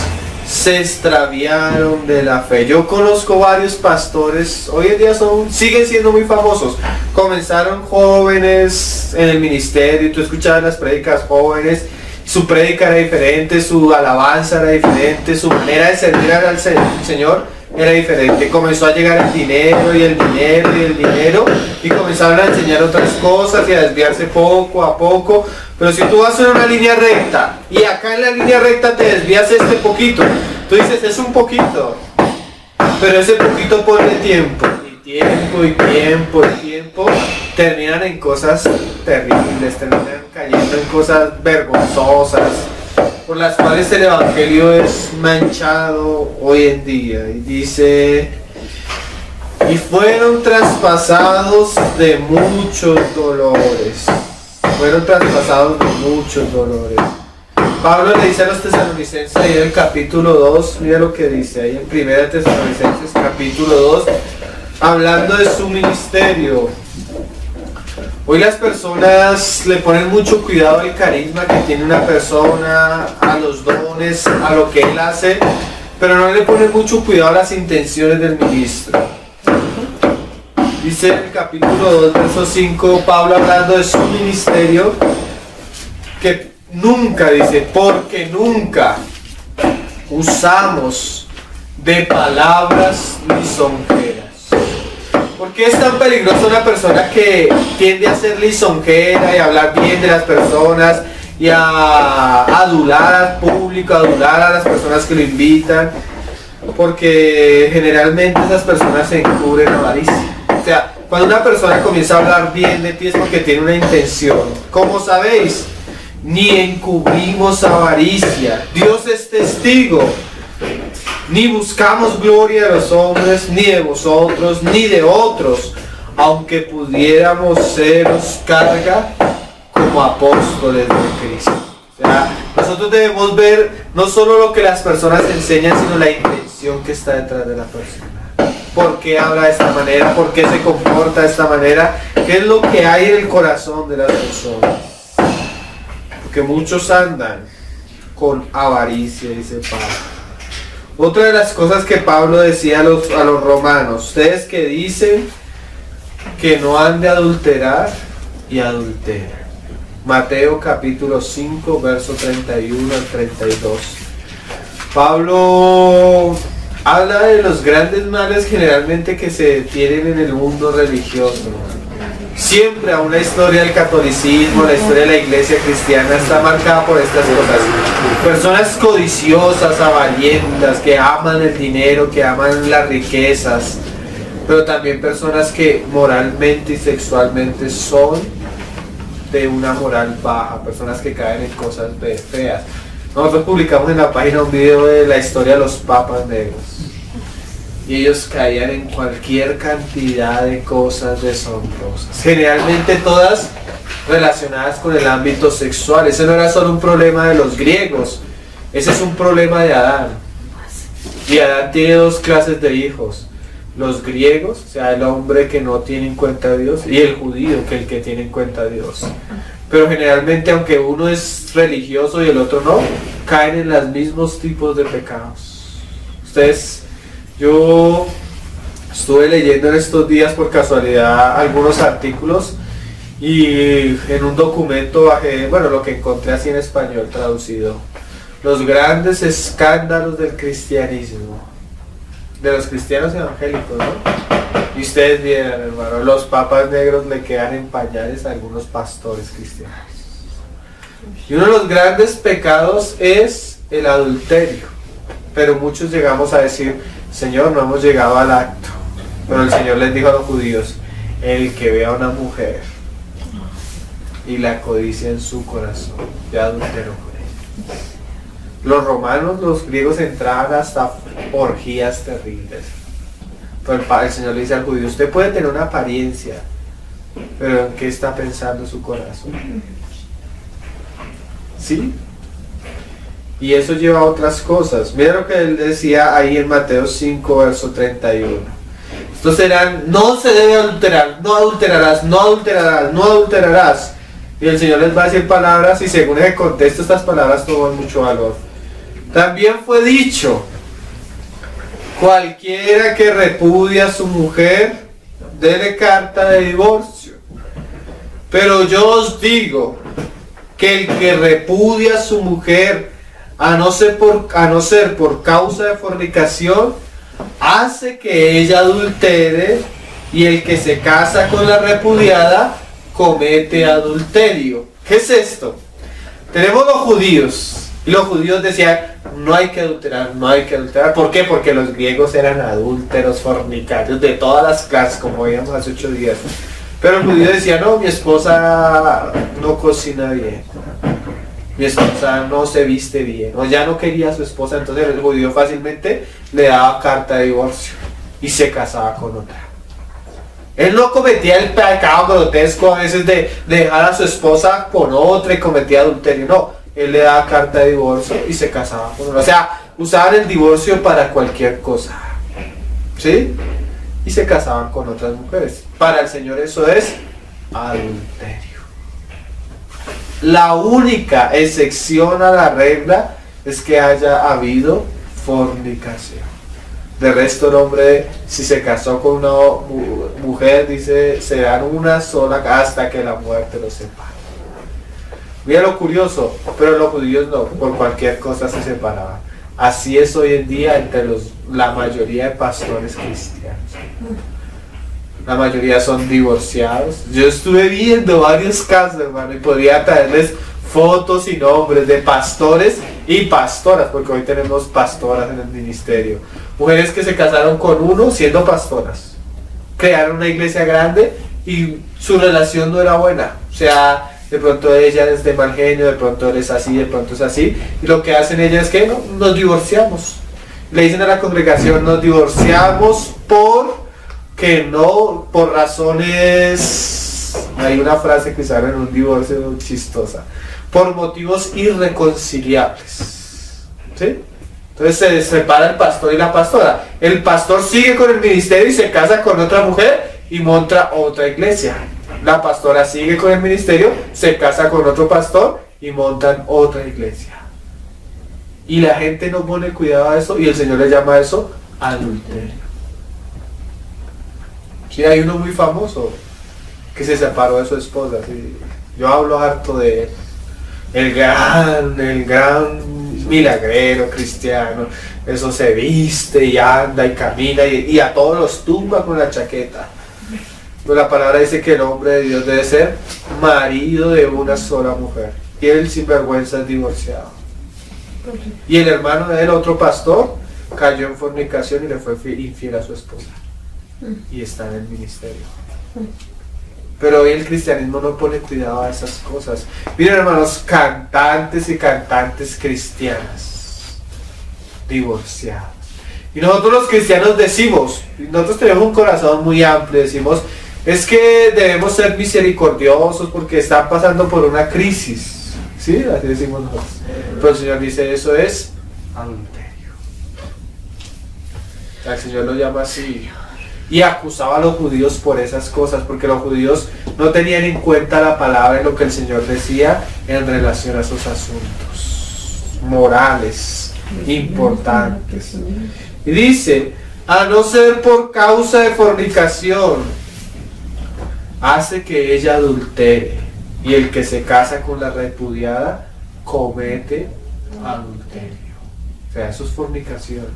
[SPEAKER 1] se extraviaron de la fe. Yo conozco varios pastores, hoy en día siguen siendo muy famosos. Comenzaron jóvenes en el ministerio, tú escuchabas las prédicas jóvenes, su prédica era diferente, su alabanza era diferente, su manera de servir al Señor era diferente. Comenzó a llegar el dinero y el dinero y el dinero y comenzaron a enseñar otras cosas y a desviarse poco a poco. Pero si tú vas en una línea recta y acá en la línea recta te desvías este poquito, tú dices es un poquito, pero ese poquito ponle tiempo y tiempo y tiempo y tiempo, terminan en cosas terribles, terminan cayendo en cosas vergonzosas por las cuales el evangelio es manchado hoy en día. Y dice: y fueron traspasados de muchos dolores. Fueron traspasados de muchos dolores. Pablo le dice a los tesalonicenses ahí en el capítulo 2, mira lo que dice ahí en 1 Tesalonicenses capítulo 2, hablando de su ministerio. Hoy las personas le ponen mucho cuidado al carisma que tiene una persona, a los dones, a lo que él hace, pero no le ponen mucho cuidado a las intenciones del ministro. Dice en el capítulo 2, verso 5, Pablo hablando de su ministerio, que nunca, dice, porque nunca usamos de palabras lisonjeras. ¿Por qué es tan peligrosa una persona que tiende a ser lisonjera y a hablar bien de las personas y a adular al público, a adular a las personas que lo invitan? Porque generalmente esas personas se encubren avaricia. O sea, cuando una persona comienza a hablar bien de ti es porque tiene una intención. ¿Cómo sabéis? Ni encubrimos avaricia. Dios es testigo. Ni buscamos gloria de los hombres, ni de vosotros, ni de otros, aunque pudiéramos seros carga como apóstoles de Cristo. O sea, nosotros debemos ver no solo lo que las personas enseñan, sino la intención que está detrás de la persona. ¿Por qué habla de esta manera? ¿Por qué se comporta de esta manera? ¿Qué es lo que hay en el corazón de las personas? Porque muchos andan con avaricia, dice Pablo. Otra de las cosas que Pablo decía a los romanos, ustedes que dicen que no han de adulterar y adulteran. Mateo capítulo 5, verso 31 al 32. Pablo habla de los grandes males generalmente que se tienen en el mundo religioso. Siempre a una historia del catolicismo, la historia de la iglesia cristiana está marcada por estas cosas. Personas codiciosas, avarientas, que aman el dinero, que aman las riquezas, pero también personas que moralmente y sexualmente son de una moral baja, personas que caen en cosas feas. Nosotros publicamos en la página un video de la historia de los papas negros. Y ellos caían en cualquier cantidad de cosas deshonrosas, generalmente todas relacionadas con el ámbito sexual. Ese no era solo un problema de los griegos, ese es un problema de Adán. Y Adán tiene dos clases de hijos: los griegos, o sea, el hombre que no tiene en cuenta a Dios, y el judío, que es el que tiene en cuenta a Dios. Pero generalmente, aunque uno es religioso y el otro no, caen en los mismos tipos de pecados. Yo estuve leyendo en estos días por casualidad algunos artículos y en un documento bajé, bueno, lo que encontré así en español traducido: los grandes escándalos del cristianismo, de los cristianos evangélicos, ¿no? Y ustedes vieran, hermano, los papas negros le quedan en pañales a algunos pastores cristianos. Y uno de los grandes pecados es el adulterio. Pero muchos llegamos a decir: Señor, no hemos llegado al acto. Pero el Señor les dijo a los judíos: el que vea a una mujer y la codicia en su corazón, ya adulteró con ella. Los romanos, los griegos entraban hasta orgías terribles. Pero el Señor le dice al judío: usted puede tener una apariencia, pero ¿en qué está pensando su corazón? ¿Sí? Y eso lleva a otras cosas. Mira lo que él decía ahí en Mateo 5, verso 31. Estos serán: no se debe adulterar, no adulterarás, no adulterarás, no adulterarás. Y el Señor les va a decir palabras, y según ese contexto estas palabras toman mucho valor. También fue dicho: cualquiera que repudia a su mujer, dele carta de divorcio. Pero yo os digo que el que repudia a su mujer, a no ser por causa de fornicación, hace que ella adultere, y el que se casa con la repudiada comete adulterio. ¿Qué es esto? Tenemos los judíos, y los judíos decían: no hay que adulterar, no hay que adulterar. ¿Por qué? Porque los griegos eran adúlteros, fornicarios, de todas las clases, como veíamos hace 8 días. Pero el judío decía: no, mi esposa no cocina bien, mi esposa no se viste bien, o ya no quería a su esposa. Entonces el judío fácilmente le daba carta de divorcio y se casaba con otra. Él no cometía el pecado grotesco a veces de dejar a su esposa con otra y cometía adulterio, no, él le daba carta de divorcio y se casaba con él. O sea, usaban el divorcio para cualquier cosa. ¿Sí? Y se casaban con otras mujeres. Para el Señor eso es adulterio. La única excepción a la regla es que haya habido fornicación. De resto el hombre, si se casó con una mujer, dice, serán una sola hasta que la muerte los separe. Mira lo curioso, pero los judíos no, por cualquier cosa se separaban. Así es hoy en día entre la mayoría de pastores cristianos. La mayoría son divorciados. Yo estuve viendo varios casos, hermano, y podría traerles fotos y nombres de pastores y pastoras, porque hoy tenemos pastoras en el ministerio. Mujeres que se casaron con uno siendo pastoras. Crearon una iglesia grande y su relación no era buena. O sea, de pronto ella es de mal genio, de pronto él es así, de pronto es así. Y lo que hacen ellas es que no, nos divorciamos. Le dicen a la congregación, nos divorciamos por razones, hay una frase que sale en un divorcio chistosa, por motivos irreconciliables. ¿Sí? Entonces se separa el pastor y la pastora. El pastor sigue con el ministerio y se casa con otra mujer y monta otra iglesia. La pastora sigue con el ministerio, se casa con otro pastor y montan otra iglesia. Y la gente no pone cuidado a eso y el Señor le llama a eso adulterio. Sí, hay uno muy famoso que se separó de su esposa. ¿Sí? Yo hablo harto de él. El gran milagrero cristiano. Eso se viste y anda y camina y a todos los tumba con la chaqueta. Pero la palabra dice que el hombre de Dios debe ser marido de una sola mujer. Y él sin vergüenza es divorciado. Y el hermano de él, otro pastor, cayó en fornicación y le fue infiel a su esposa. Y está en el ministerio. Pero hoy el cristianismo no pone cuidado a esas cosas. Miren, hermanos, cantantes y cantantes cristianas divorciadas. Y nosotros los cristianos decimos, nosotros tenemos un corazón muy amplio, decimos, es que debemos ser misericordiosos porque están pasando por una crisis. ¿Sí? Así decimos nosotros. Pero el Señor dice, eso es adulterio. El Señor lo llama así. Y acusaba a los judíos por esas cosas, porque los judíos no tenían en cuenta la palabra y lo que el Señor decía en relación a esos asuntos morales importantes. Y dice, a no ser por causa de fornicación, hace que ella adultere, y el que se casa con la repudiada comete adulterio. O sea, eso es fornicación.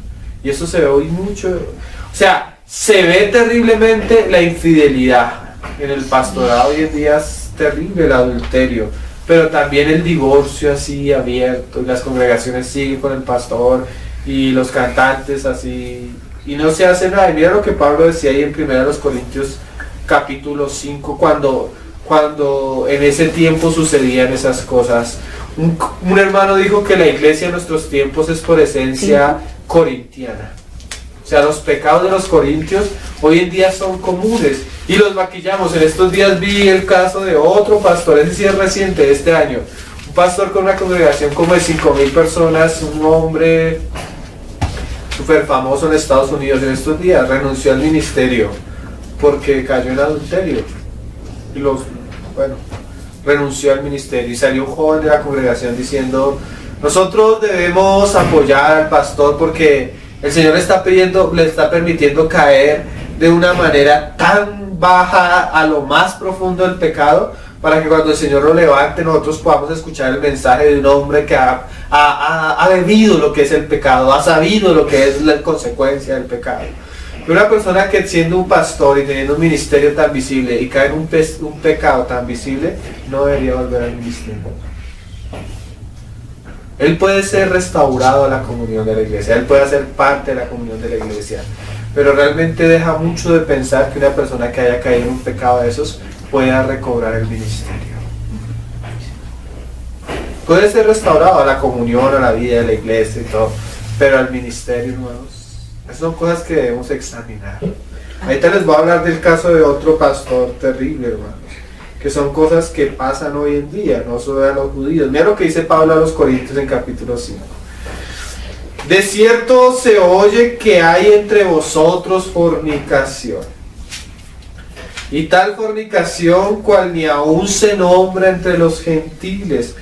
[SPEAKER 1] Y eso se ve hoy mucho. O sea, se ve terriblemente la infidelidad. En el pastorado hoy en día es terrible el adulterio. Pero también el divorcio así abierto. Y las congregaciones siguen con el pastor. Y los cantantes así. Y no se hace nada. Y mira lo que Pablo decía ahí en 1 Corintios capítulo 5. Cuando en ese tiempo sucedían esas cosas. Un hermano dijo que la iglesia en nuestros tiempos es por esencia corintiana. O sea, los pecados de los corintios hoy en día son comunes y los maquillamos. En estos días vi el caso de otro pastor, ese sí es reciente, de este año. Un pastor con una congregación como de 5,000 personas, un hombre súper famoso en Estados Unidos. En estos días renunció al ministerio porque cayó en adulterio. Y renunció al ministerio y salió un joven de la congregación diciendo, nosotros debemos apoyar al pastor porque el Señor le está permitiendo caer de una manera tan baja a lo más profundo del pecado, para que cuando el Señor lo levante nosotros podamos escuchar el mensaje de un hombre que ha bebido lo que es el pecado, ha sabido lo que es la consecuencia del pecado. Y una persona que siendo un pastor y teniendo un ministerio tan visible y cae en un pecado tan visible, no debería volver al ministerio. Él puede ser restaurado a la comunión de la iglesia, él puede ser parte de la comunión de la iglesia, pero realmente deja mucho de pensar que una persona que haya caído en un pecado de esos pueda recobrar el ministerio. Puede ser restaurado a la comunión, a la vida de la iglesia y todo, pero al ministerio, hermanos, esas son cosas que debemos examinar. Ahorita les voy a hablar del caso de otro pastor terrible, hermanos, que son cosas que pasan hoy en día, no solo a los judíos. Mira lo que dice Pablo a los Corintios en capítulo 5. De cierto se oye que hay entre vosotros fornicación, y tal fornicación cual ni aún se nombra entre los gentiles.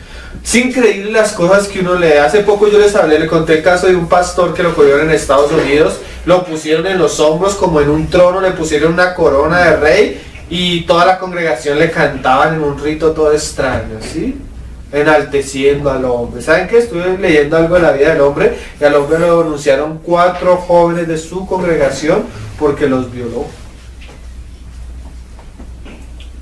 [SPEAKER 1] Es increíble las cosas que uno lee. Hace poco yo les hablé, le conté el caso de un pastor que lo cogieron en Estados Unidos, lo pusieron en los hombros como en un trono, le pusieron una corona de rey y toda la congregación le cantaban en un rito todo extraño, ¿sí? Enalteciendo al hombre. ¿Saben qué? Estuve leyendo algo de la vida del hombre y al hombre lo denunciaron 4 jóvenes de su congregación porque los violó.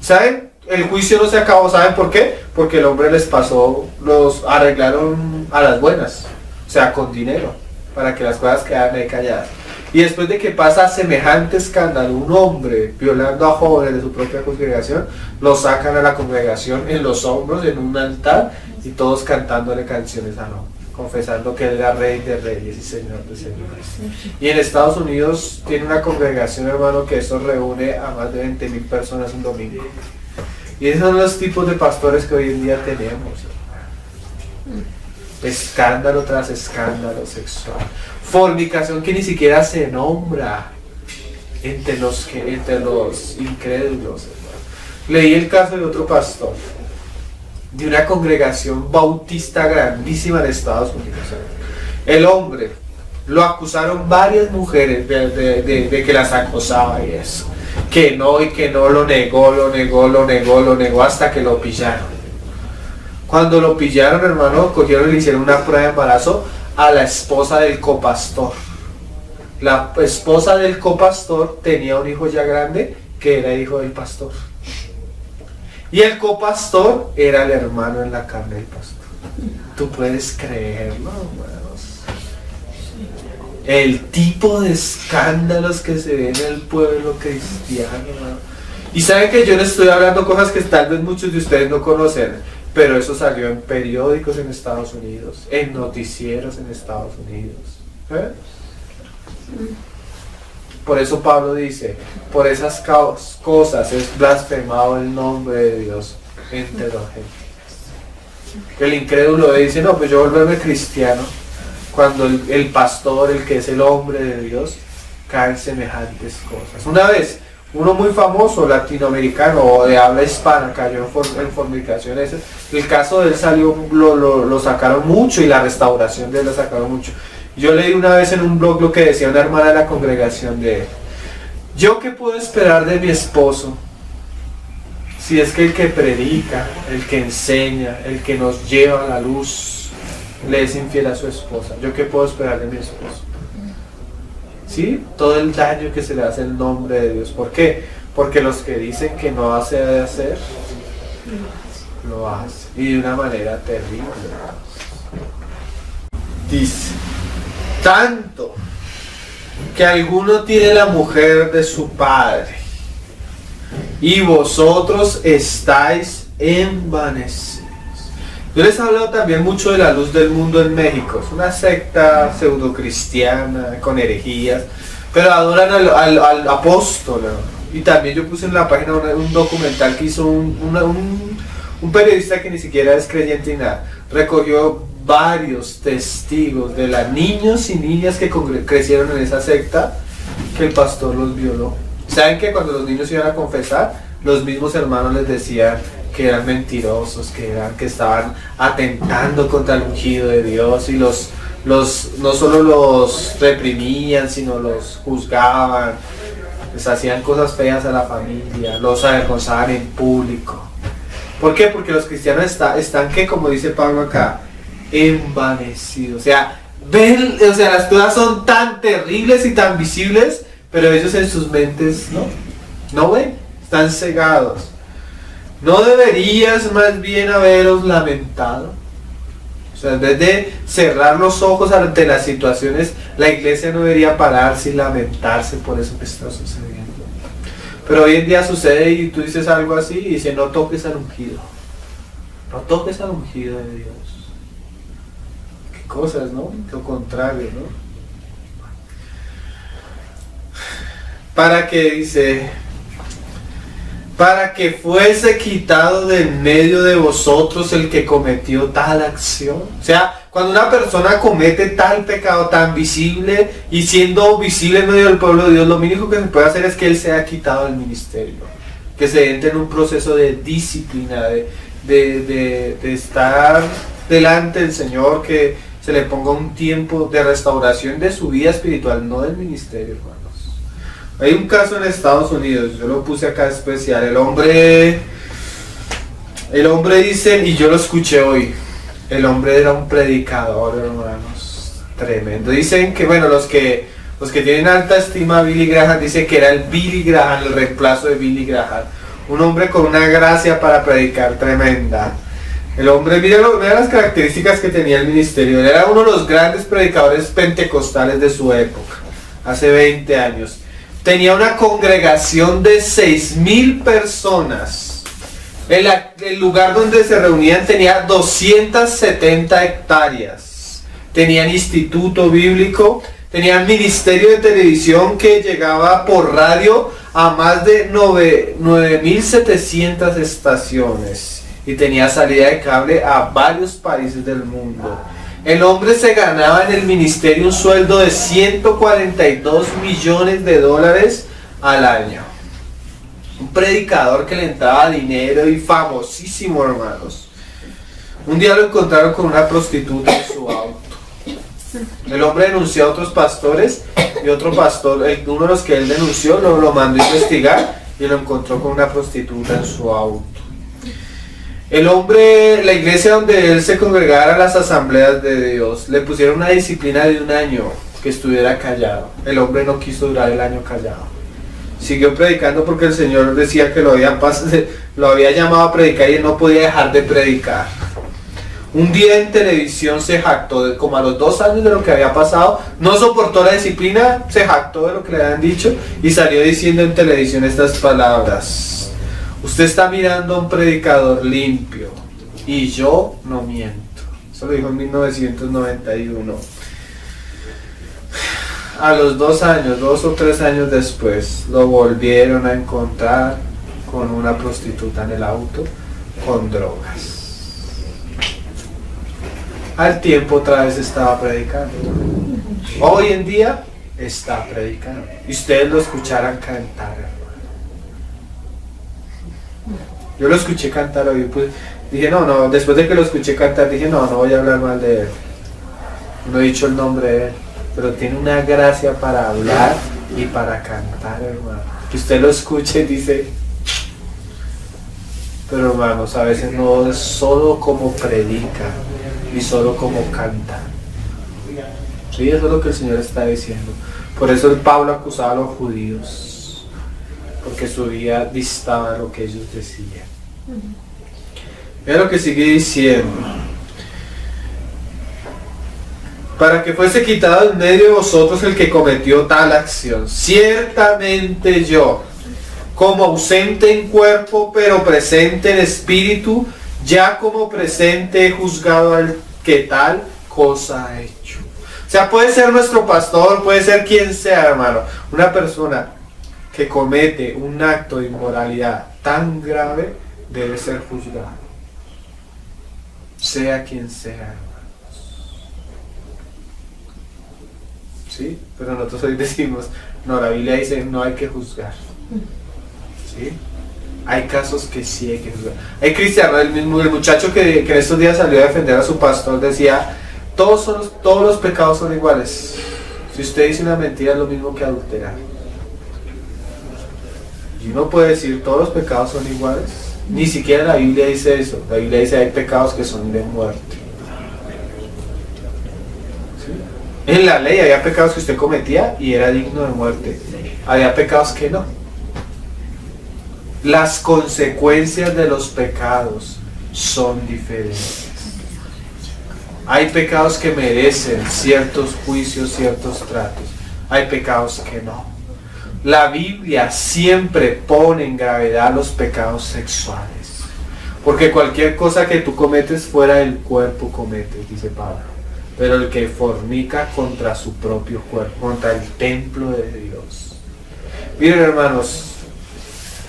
[SPEAKER 1] ¿Saben? El juicio no se acabó. ¿Saben por qué? Porque el hombre les pasó, los arreglaron a las buenas, o sea, con dinero, para que las cosas quedaran ahí calladas. Y después de que pasa semejante escándalo, un hombre violando a jóvenes de su propia congregación, lo sacan a la congregación en los hombros, en un altar, y todos cantándole canciones al hombre, confesando que él era rey de reyes y señor de señores. Y en Estados Unidos tiene una congregación, hermano, que eso reúne a más de 20,000 personas un domingo. Y esos son los tipos de pastores que hoy en día tenemos. Escándalo tras escándalo sexual. Fornicación que ni siquiera se nombra entre los incrédulos. Leí el caso de otro pastor de una congregación bautista grandísima en Estados Unidos. El hombre lo acusaron varias mujeres de que las acosaba y eso. Que no, y que no, lo negó hasta que lo pillaron. Cuando lo pillaron, hermano, cogieron y le hicieron una prueba de embarazo a la esposa del copastor. La esposa del copastor tenía un hijo ya grande que era hijo del pastor. Y el copastor era el hermano en la carne del pastor. ¿Tú puedes creerlo, hermanos? El tipo de escándalos que se ven en el pueblo cristiano, hermano. Y saben que yo les estoy hablando cosas que tal vez muchos de ustedes no conocen. Pero eso salió en periódicos en Estados Unidos, en noticieros en Estados Unidos. Por eso Pablo dice, por esas cosas es blasfemado el nombre de Dios entre los gentiles. El incrédulo dice, no, pues yo volverme cristiano, cuando el pastor, el que es el hombre de Dios, cae en semejantes cosas. Una vez, uno muy famoso latinoamericano o de habla hispana cayó en fornicación. El caso de él salió, lo sacaron mucho, y la restauración de él lo sacaron mucho. Yo leí una vez en un blog lo que decía una hermana de la congregación de él. ¿Yo qué puedo esperar de mi esposo? Si es que el que predica, el que enseña, el que nos lleva a la luz, le es infiel a su esposa. ¿Yo qué puedo esperar de mi esposo? ¿Sí? Todo el daño que se le hace el nombre de Dios. ¿Por qué? Porque los que dicen que no se debe hacer, lo hacen. Y de una manera terrible. Dice, tanto que alguno tiene la mujer de su padre, y vosotros estáis envanecidos. Yo les he hablado también mucho de la Luz del Mundo en México. Es una secta pseudo-cristiana con herejías, pero adoran al apóstol. Y también yo puse en la página un documental que hizo un periodista que ni siquiera es creyente ni nada. Recogió varios testigos de las niños y niñas que crecieron en esa secta, que el pastor los violó. ¿Saben que cuando los niños iban a confesar, los mismos hermanos les decían que eran mentirosos, que estaban atentando contra el ungido de Dios, y no solo los reprimían, sino los juzgaban, les hacían cosas feas a la familia, los avergonzaban en público? ¿Por qué? Porque los cristianos están que, como dice Pablo acá, envanecidos. O sea, las cosas son tan terribles y tan visibles, pero ellos en sus mentes no ven, están cegados. ¿No deberías más bien haberos lamentado? O sea, en vez de cerrar los ojos ante las situaciones, la iglesia no debería pararse y lamentarse por eso que está sucediendo. Pero hoy en día sucede y tú dices algo así y dice, no toques al ungido. No toques al ungido de Dios. Qué cosas, ¿no? Lo contrario, ¿no? para que fuese quitado de en medio de vosotros el que cometió tal acción. O sea, cuando una persona comete tal pecado tan visible y siendo visible en medio del pueblo de Dios, lo único que se puede hacer es que él sea quitado del ministerio, que se entre en un proceso de disciplina, de estar delante del Señor, que se le ponga un tiempo de restauración de su vida espiritual, no del ministerio, hermanos. Hay un caso en Estados Unidos, yo lo puse acá especial, el hombre dice, y yo lo escuché hoy, el hombre era un predicador, hermanos, tremendo. Dicen que, bueno, los que tienen alta estima a Billy Graham, dicen que era el Billy Graham, el reemplazo de Billy Graham. Un hombre con una gracia para predicar tremenda. El hombre, mira las características que tenía el ministerio. Él era uno de los grandes predicadores pentecostales de su época, hace 20 años. Tenía una congregación de 6,000 personas. El lugar donde se reunían tenía 270 hectáreas. Tenían instituto bíblico, tenían ministerio de televisión que llegaba por radio a más de 9,700 estaciones. Y tenía salida de cable a varios países del mundo. El hombre se ganaba en el ministerio un sueldo de 142 millones de dólares al año. Un predicador que le entraba dinero y famosísimo, hermanos. Un día lo encontraron con una prostituta en su auto. El hombre denunció a otros pastores y otro pastor, uno de los que él denunció, lo mandó a investigar y lo encontró con una prostituta en su auto. El hombre, la iglesia donde él se congregara, las asambleas de Dios, le pusieron una disciplina de 1 año que estuviera callado. El hombre no quiso durar el año callado. Siguió predicando porque el Señor decía que lo había llamado a predicar y él no podía dejar de predicar. Un día en televisión se jactó, como a los 2 años de lo que había pasado, no soportó la disciplina, se jactó de lo que le habían dicho y salió diciendo en televisión estas palabras: usted está mirando a un predicador limpio y yo no miento. Eso lo dijo en 1991. A los 2 años, 2 o 3 años después, lo volvieron a encontrar con una prostituta en el auto, con drogas. Al tiempo otra vez estaba predicando. Hoy en día está predicando. Y ustedes lo escucharan cantar, hermano. Yo lo escuché cantar hoy, pues dije no, después de que lo escuché cantar dije no voy a hablar mal de él. No he dicho el nombre de él, pero tiene una gracia para hablar y para cantar, hermano. Que usted lo escuche y dice, pero hermanos, a veces no es solo como predica, ni solo como canta. Sí, eso es lo que el Señor está diciendo. Por eso el Pablo acusaba a los judíos, porque su vida distaba de lo que ellos decían. Mira lo que sigue diciendo: para que fuese quitado en medio de vosotros el que cometió tal acción. Ciertamente yo, como ausente en cuerpo, pero presente en espíritu, ya como presente he juzgado al que tal cosa ha hecho. O sea, puede ser nuestro pastor, puede ser quien sea, hermano. Una persona que comete un acto de inmoralidad tan grave debe ser juzgado. Sea quien sea, hermanos. ¿Sí? Pero nosotros hoy decimos, no, la Biblia dice no hay que juzgar. ¿Sí? Hay casos que sí hay que juzgar. Hay cristianos, el muchacho que en estos días salió a defender a su pastor decía, todos los pecados son iguales. Si usted dice una mentira es lo mismo que adulterar. Y uno puede decir todos los pecados son iguales. Ni siquiera la Biblia dice eso. La Biblia dice hay pecados que son de muerte. ¿Sí? En la ley había pecados que usted cometía y era digno de muerte. Había pecados que no. Las consecuencias de los pecados son diferentes. Hay pecados que merecen ciertos juicios, ciertos tratos. Hay pecados que no. La Biblia siempre pone en gravedad los pecados sexuales. Porque cualquier cosa que tú cometes fuera del cuerpo cometes, dice Pablo. Pero el que fornica contra su propio cuerpo, contra el templo de Dios. Miren, hermanos,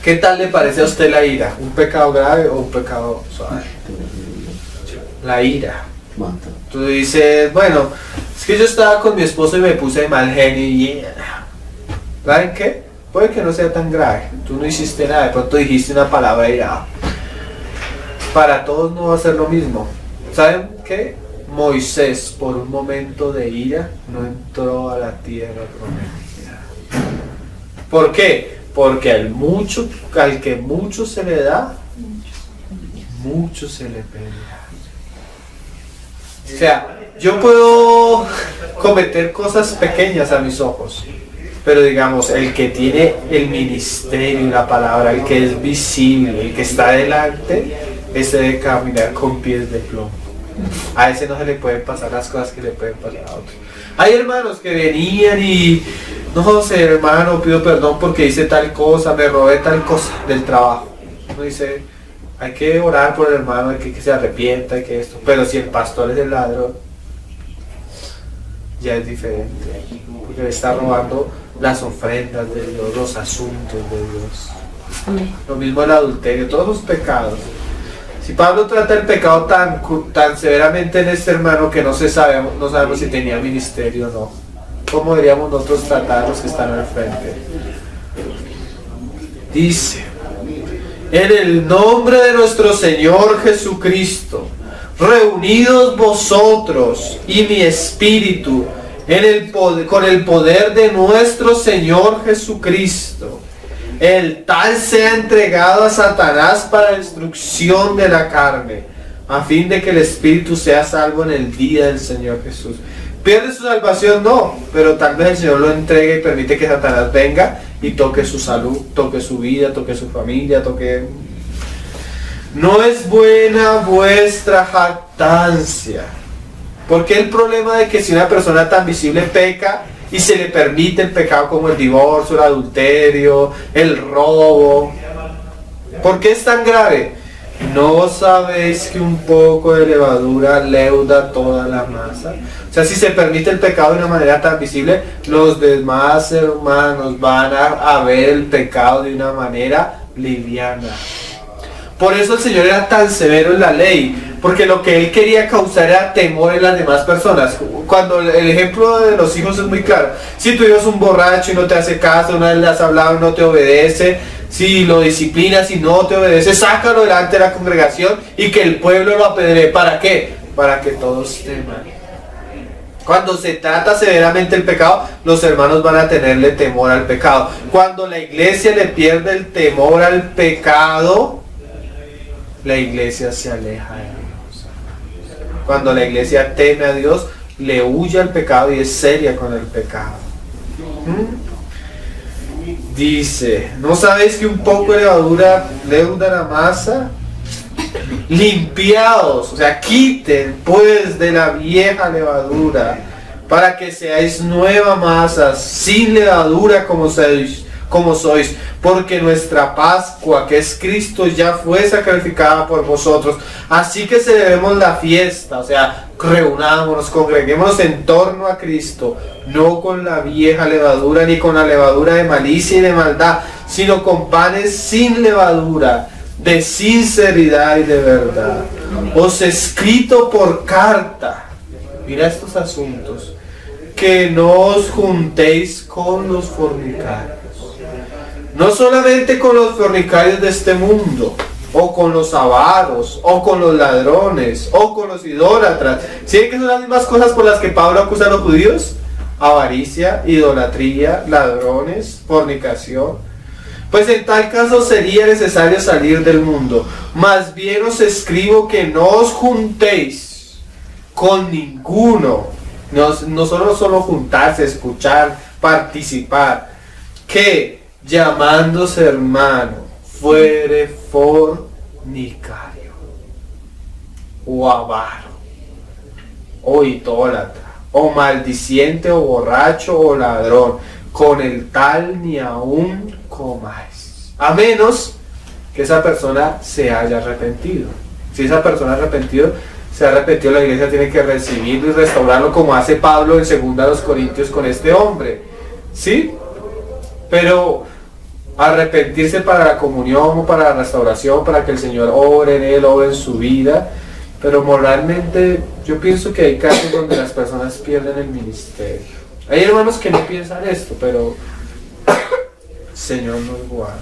[SPEAKER 1] ¿Qué tal le parece a usted la ira? ¿Un pecado grave o un pecado suave? La ira. Tú dices, bueno, es que yo estaba con mi esposo y me puse de mal genio y... ¿Saben qué? Puede que no sea tan grave. Tú no hiciste nada, de pronto dijiste una palabra irada. Para todos no va a ser lo mismo. ¿Saben qué? Moisés, por un momento de ira, no entró a la tierra prometida. ¿Por qué? Porque al que mucho se le da, mucho se le pide. O sea, yo puedo cometer cosas pequeñas a mis ojos, pero digamos, el que tiene el ministerio y la palabra, el que es visible, el que está delante, ese debe caminar con pies de plomo. A ese no se le pueden pasar las cosas que le pueden pasar a otros. Hay hermanos que venían y, no sé, hermano, pido perdón porque hice tal cosa, me robé tal cosa del trabajo. Uno dice, hay que orar por el hermano, hay que se arrepienta, hay que esto. Pero si el pastor es el ladrón, ya es diferente, porque le está robando las ofrendas de Dios, los asuntos de Dios.
[SPEAKER 2] Amén.
[SPEAKER 1] Lo mismo el adulterio, todos los pecados. Si Pablo trata el pecado tan severamente en este hermano que no sabemos si tenía ministerio o no, ¿cómo deberíamos nosotros tratar a los que están al frente? Dice, en el nombre de nuestro Señor Jesucristo, reunidos vosotros y mi espíritu con el poder de nuestro Señor Jesucristo, el tal sea entregado a Satanás para destrucción de la carne, a fin de que el espíritu sea salvo en el día del Señor Jesús. ¿Pierde su salvación? No, pero tal vez el Señor lo entregue y permite que Satanás venga y toque su salud, toque su vida, toque su familia, toque... No es buena vuestra jactancia. Porque el problema de que si una persona tan visible peca y se le permite el pecado como el divorcio, el adulterio, el robo, ¿por qué es tan grave? ¿No sabéis que un poco de levadura leuda toda la masa? O sea, si se permite el pecado de una manera tan visible, los demás hermanos van a ver el pecado de una manera liviana. Por eso el Señor era tan severo en la ley, porque lo que Él quería causar era temor en las demás personas. Cuando el ejemplo de los hijos es muy claro. Si tu hijo es un borracho y no te hace caso, una vez le has hablado y no te obedece, si lo disciplinas y no te obedece, sácalo delante de la congregación y que el pueblo lo apedree. ¿Para qué? Para que todos teman. Cuando se trata severamente el pecado, los hermanos van a tenerle temor al pecado. Cuando la iglesia le pierde el temor al pecado, la iglesia se aleja de Dios. Cuando la iglesia teme a Dios, le huye al pecado y es seria con el pecado. Dice, ¿no sabéis que un poco de levadura leuda la masa? Limpiaos, o sea, quiten pues de la vieja levadura, para que seáis nueva masa, sin levadura como sois, porque nuestra Pascua, que es Cristo, ya fue sacrificada por vosotros. Así que celebremos la fiesta, o sea, reunámonos, congreguémonos en torno a Cristo, no con la vieja levadura, ni con la levadura de malicia y de maldad, sino con panes sin levadura, de sinceridad y de verdad. Os he escrito por carta, mira estos asuntos, que no os juntéis con los fornicarios. No solamente con los fornicarios de este mundo, o con los avaros, o con los ladrones, o con los idólatras. ¿Sí que son las mismas cosas por las que Pablo acusa a los judíos? Avaricia, idolatría, ladrones, fornicación. Pues en tal caso sería necesario salir del mundo. Más bien os escribo que no os juntéis con ninguno. No solo juntarse, escuchar, participar. Que llamándose hermano fuere fornicario, o avaro, o idólatra, o maldiciente, o borracho, o ladrón, con el tal ni aún comáis, a menos que esa persona se haya arrepentido. Si esa persona se ha arrepentido, la iglesia tiene que recibirlo y restaurarlo, como hace Pablo en 2 Corintios con este hombre, ¿sí? Pero arrepentirse para la comunión o para la restauración, para que el Señor obre en él, obre en su vida. Pero moralmente yo pienso que hay casos donde las personas pierden el ministerio. Hay hermanos que no piensan esto, pero Señor nos guarde.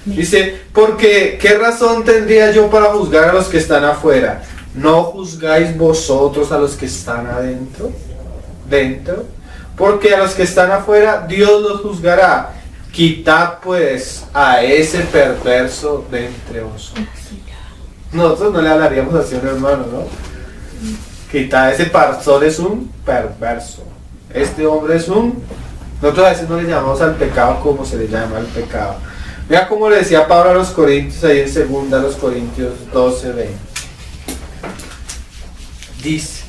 [SPEAKER 1] Dice, porque ¿qué razón tendría yo para juzgar a los que están afuera? ¿No juzgáis vosotros a los que están adentro? ¿Dentro? Porque a los que están afuera Dios los juzgará. Quitad pues a ese perverso de entre vosotros. Nosotros no le hablaríamos así a un hermano, ¿no? Quitad, ese pastor es un perverso. Este hombre es un... Nosotros a veces no le llamamos al pecado como se le llama al pecado. Mira cómo le decía Pablo a los Corintios, ahí en 2 Corintios 12, 20. Dice: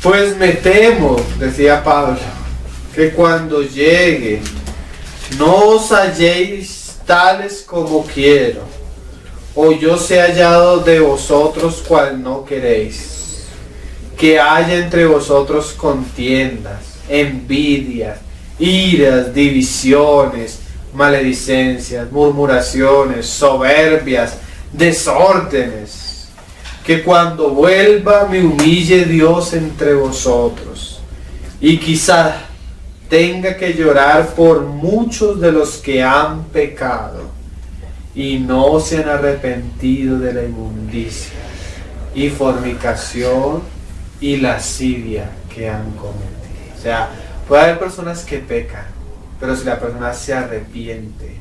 [SPEAKER 1] pues me temo, decía Pablo, que cuando llegue no os halléis tales como quiero, o yo sea hallado de vosotros cual no queréis, que haya entre vosotros contiendas, envidias, iras, divisiones, maledicencias, murmuraciones, soberbias, desórdenes, que cuando vuelva me humille Dios entre vosotros, y quizá tenga que llorar por muchos de los que han pecado y no se han arrepentido de la inmundicia y fornicación y lascivia que han cometido. O sea, puede haber personas que pecan, pero si la persona se arrepiente,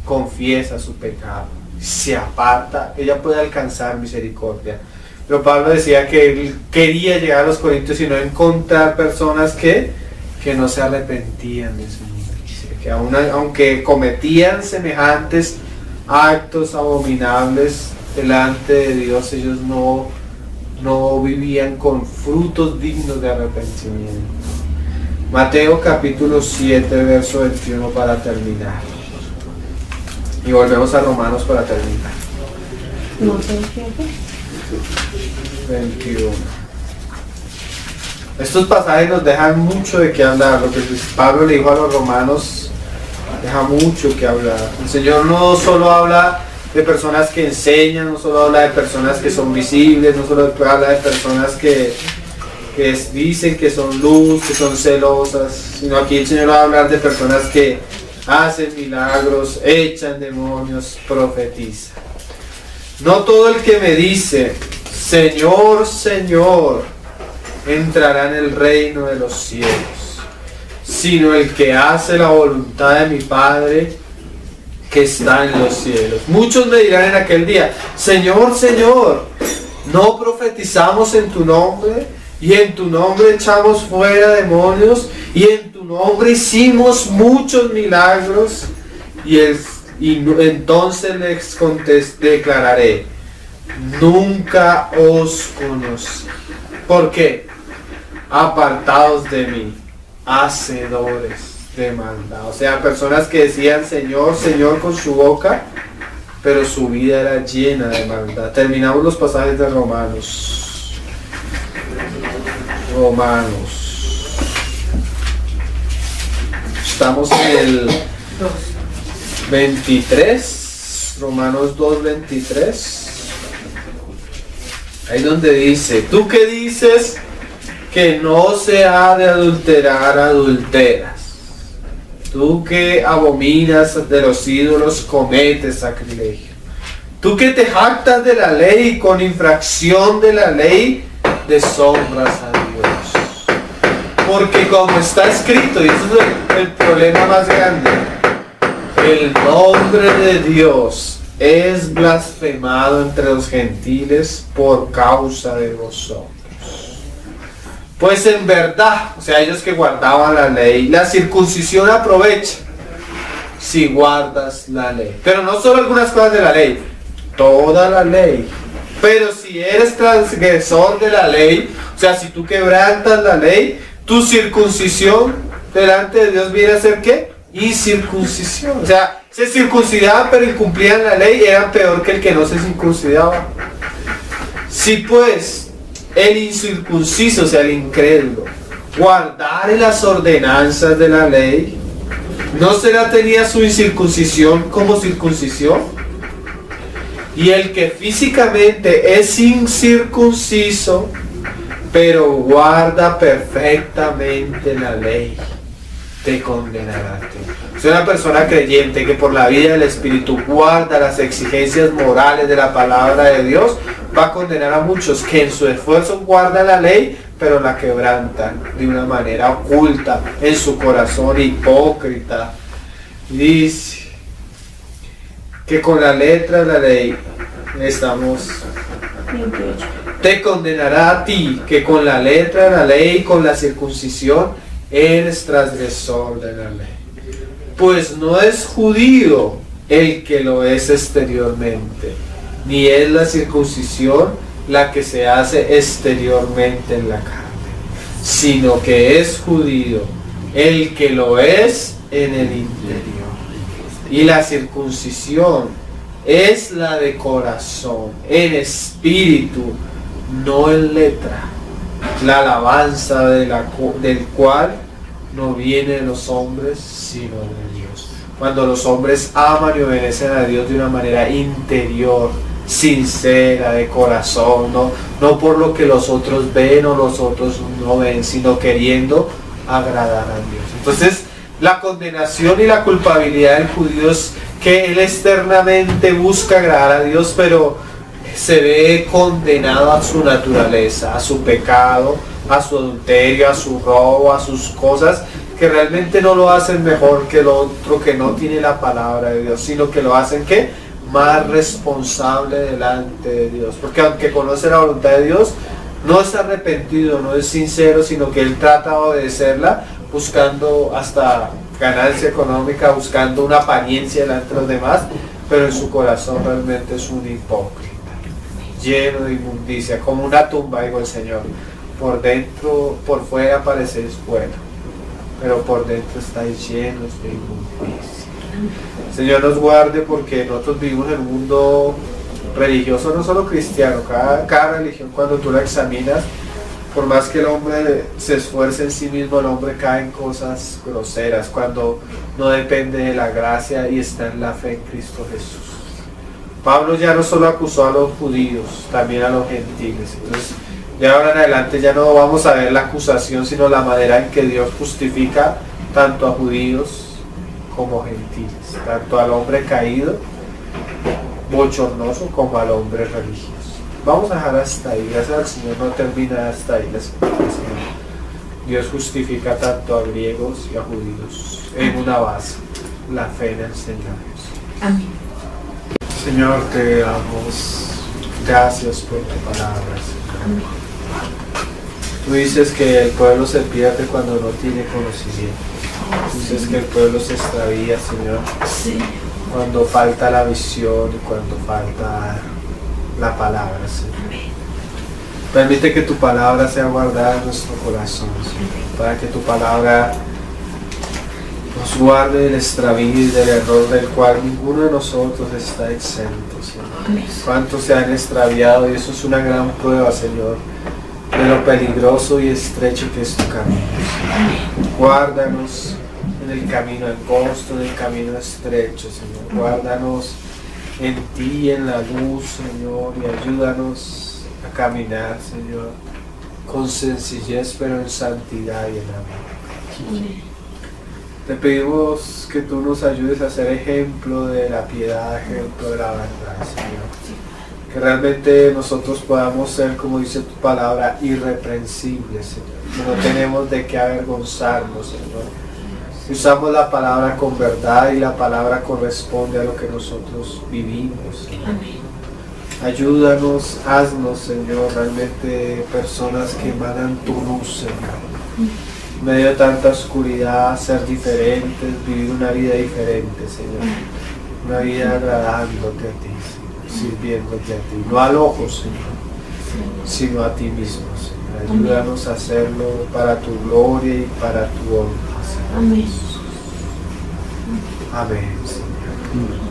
[SPEAKER 1] confiesa su pecado, se aparta, ella puede alcanzar misericordia. Pero Pablo decía que él quería llegar a los Corintios y no encontrar personas que no se arrepentían de su inmundicia, que aunque cometían semejantes actos abominables delante de Dios, ellos no vivían con frutos dignos de arrepentimiento. Mateo capítulo 7, verso 21 para terminar. Y volvemos a Romanos para terminar.
[SPEAKER 2] Mateo 7.
[SPEAKER 1] 21. Estos pasajes nos dejan mucho de qué hablar. Lo que Pablo le dijo a los romanos deja mucho que hablar. El Señor no solo habla de personas que enseñan, no solo habla de personas que son visibles, no solo habla de personas que dicen que son luz, que son celosas, sino aquí el Señor va a hablar de personas que hacen milagros, echan demonios, profetizan. No todo el que me dice, Señor, Señor, entrará en el reino de los cielos, sino el que hace la voluntad de mi Padre que está en los cielos. Muchos me dirán en aquel día, Señor, Señor, ¿no profetizamos en tu nombre? Y en tu nombre echamos fuera demonios, y en tu nombre hicimos muchos milagros. Y entonces les declararé, nunca os conocí. ¿Por qué? Apartados de mí, hacedores de maldad. O sea, personas que decían Señor, Señor con su boca, pero su vida era llena de maldad. Terminamos los pasajes de Romanos. Estamos en el 23, Romanos 2, 23. Ahí donde dice, tú que dices que no se ha de adulterar, adulteras. Tú que abominas de los ídolos, cometes sacrilegio. Tú que te jactas de la ley y con infracción de la ley deshonras a Dios. Porque como está escrito, y eso es el problema más grande, el nombre de Dios es blasfemado entre los gentiles por causa de vosotros. Pues en verdad, o sea, ellos que guardaban la ley, la circuncisión aprovecha si guardas la ley. Pero no solo algunas cosas de la ley, toda la ley. Pero si eres transgresor de la ley, o sea, si tú quebrantas la ley, tu circuncisión delante de Dios viene a ser ¿qué? Incircuncisión. O sea, se circuncidaban pero incumplían la ley, eran peor que el que no se circuncidaba. Si pues el incircunciso, o sea, el incrédulo, guardare las ordenanzas de la ley, ¿no será tenida su incircuncisión como circuncisión? Y el que físicamente es incircunciso, pero guarda perfectamente la ley, te condenará a ti. Es una persona creyente que por la vida del Espíritu guarda las exigencias morales de la palabra de Dios, va a condenar a muchos que en su esfuerzo guardan la ley, pero la quebrantan de una manera oculta, en su corazón hipócrita. Dice que con la letra de la ley estamos...
[SPEAKER 2] 28.
[SPEAKER 1] Te condenará a ti, que con la letra de la ley y con la circuncisión eres transgresor de la ley. Pues no es judío el que lo es exteriormente, ni es la circuncisión la que se hace exteriormente en la carne, sino que es judío el que lo es en el interior. Y la circuncisión es la de corazón, en espíritu, no en letra, la alabanza del cual no viene de los hombres, sino de Dios. Cuando los hombres aman y obedecen a Dios de una manera interior, sincera, de corazón, no por lo que los otros ven o los otros no ven, sino queriendo agradar a Dios. Entonces, la condenación y la culpabilidad del judío es que él externamente busca agradar a Dios, pero se ve condenado a su naturaleza, a su pecado, a su adulterio, a su robo, a sus cosas que realmente no lo hacen mejor que el otro que no tiene la palabra de Dios, sino que lo hacen ¿qué? Más responsable delante de Dios, porque aunque conoce la voluntad de Dios, no es arrepentido, no es sincero, sino que él trata de obedecerla buscando hasta ganancia económica, buscando una apariencia delante de los demás, pero en su corazón realmente es un hipócrita, lleno de inmundicia, como una tumba, digo el Señor. Por dentro, por fuera parecéis bueno, pero por dentro estáis llenos de inmundicia. Señor nos guarde, porque nosotros vivimos en un mundo religioso, no solo cristiano, cada religión cuando tú la examinas, por más que el hombre se esfuerce en sí mismo, el hombre cae en cosas groseras cuando no depende de la gracia y está en la fe en Cristo Jesús. Pablo ya no solo acusó a los judíos, también a los gentiles. Entonces, de ahora en adelante ya no vamos a ver la acusación, sino la manera en que Dios justifica tanto a judíos como gentiles, tanto al hombre caído, bochornoso, como al hombre religioso. Vamos a dejar hasta ahí, gracias al Señor no termina hasta ahí la explicación. Dios justifica tanto a griegos y a judíos en una base, la fe en el Señor Jesús.
[SPEAKER 2] Amén.
[SPEAKER 1] Señor, te damos gracias por tu palabra, Señor.
[SPEAKER 2] Amén.
[SPEAKER 1] Tú dices que el pueblo se pierde cuando no tiene conocimiento. Tú dices que el pueblo se extravía, Señor,
[SPEAKER 2] Sí.
[SPEAKER 1] cuando falta la visión y cuando falta la palabra, Señor. Permite que tu palabra sea guardada en nuestro corazón, Señor, para que tu palabra nos guarde del extravío y del error del cual ninguno de nosotros está exento, Señor. ¿Cuántos se han extraviado? Y eso es una gran prueba, Señor, de lo peligroso y estrecho que es tu camino, Señor. Guárdanos en el camino angosto, en el camino estrecho, Señor. Guárdanos en ti, en la luz, Señor, y ayúdanos a caminar, Señor, con sencillez, pero en santidad y en amor.
[SPEAKER 2] Amén.
[SPEAKER 1] Te pedimos que tú nos ayudes a ser ejemplo de la piedad, ejemplo de la verdad, Señor. Que realmente nosotros podamos ser, como dice tu palabra, irreprensibles, Señor. Que no tenemos de qué avergonzarnos, Señor. Que usamos la palabra con verdad y la palabra corresponde a lo que nosotros vivimos, Señor.
[SPEAKER 2] Amén.
[SPEAKER 1] Ayúdanos, haznos, Señor, realmente personas que emanan tu luz, Señor. En medio de tanta oscuridad, ser diferentes, vivir una vida diferente, Señor. Una vida agradándote a ti, Señor, sirviéndote a ti. No al ojo, Señor, sino a ti mismo, Señor. Ayúdanos a hacerlo para tu gloria y para tu honra, Señor.
[SPEAKER 2] Amén.
[SPEAKER 1] Amén, Señor.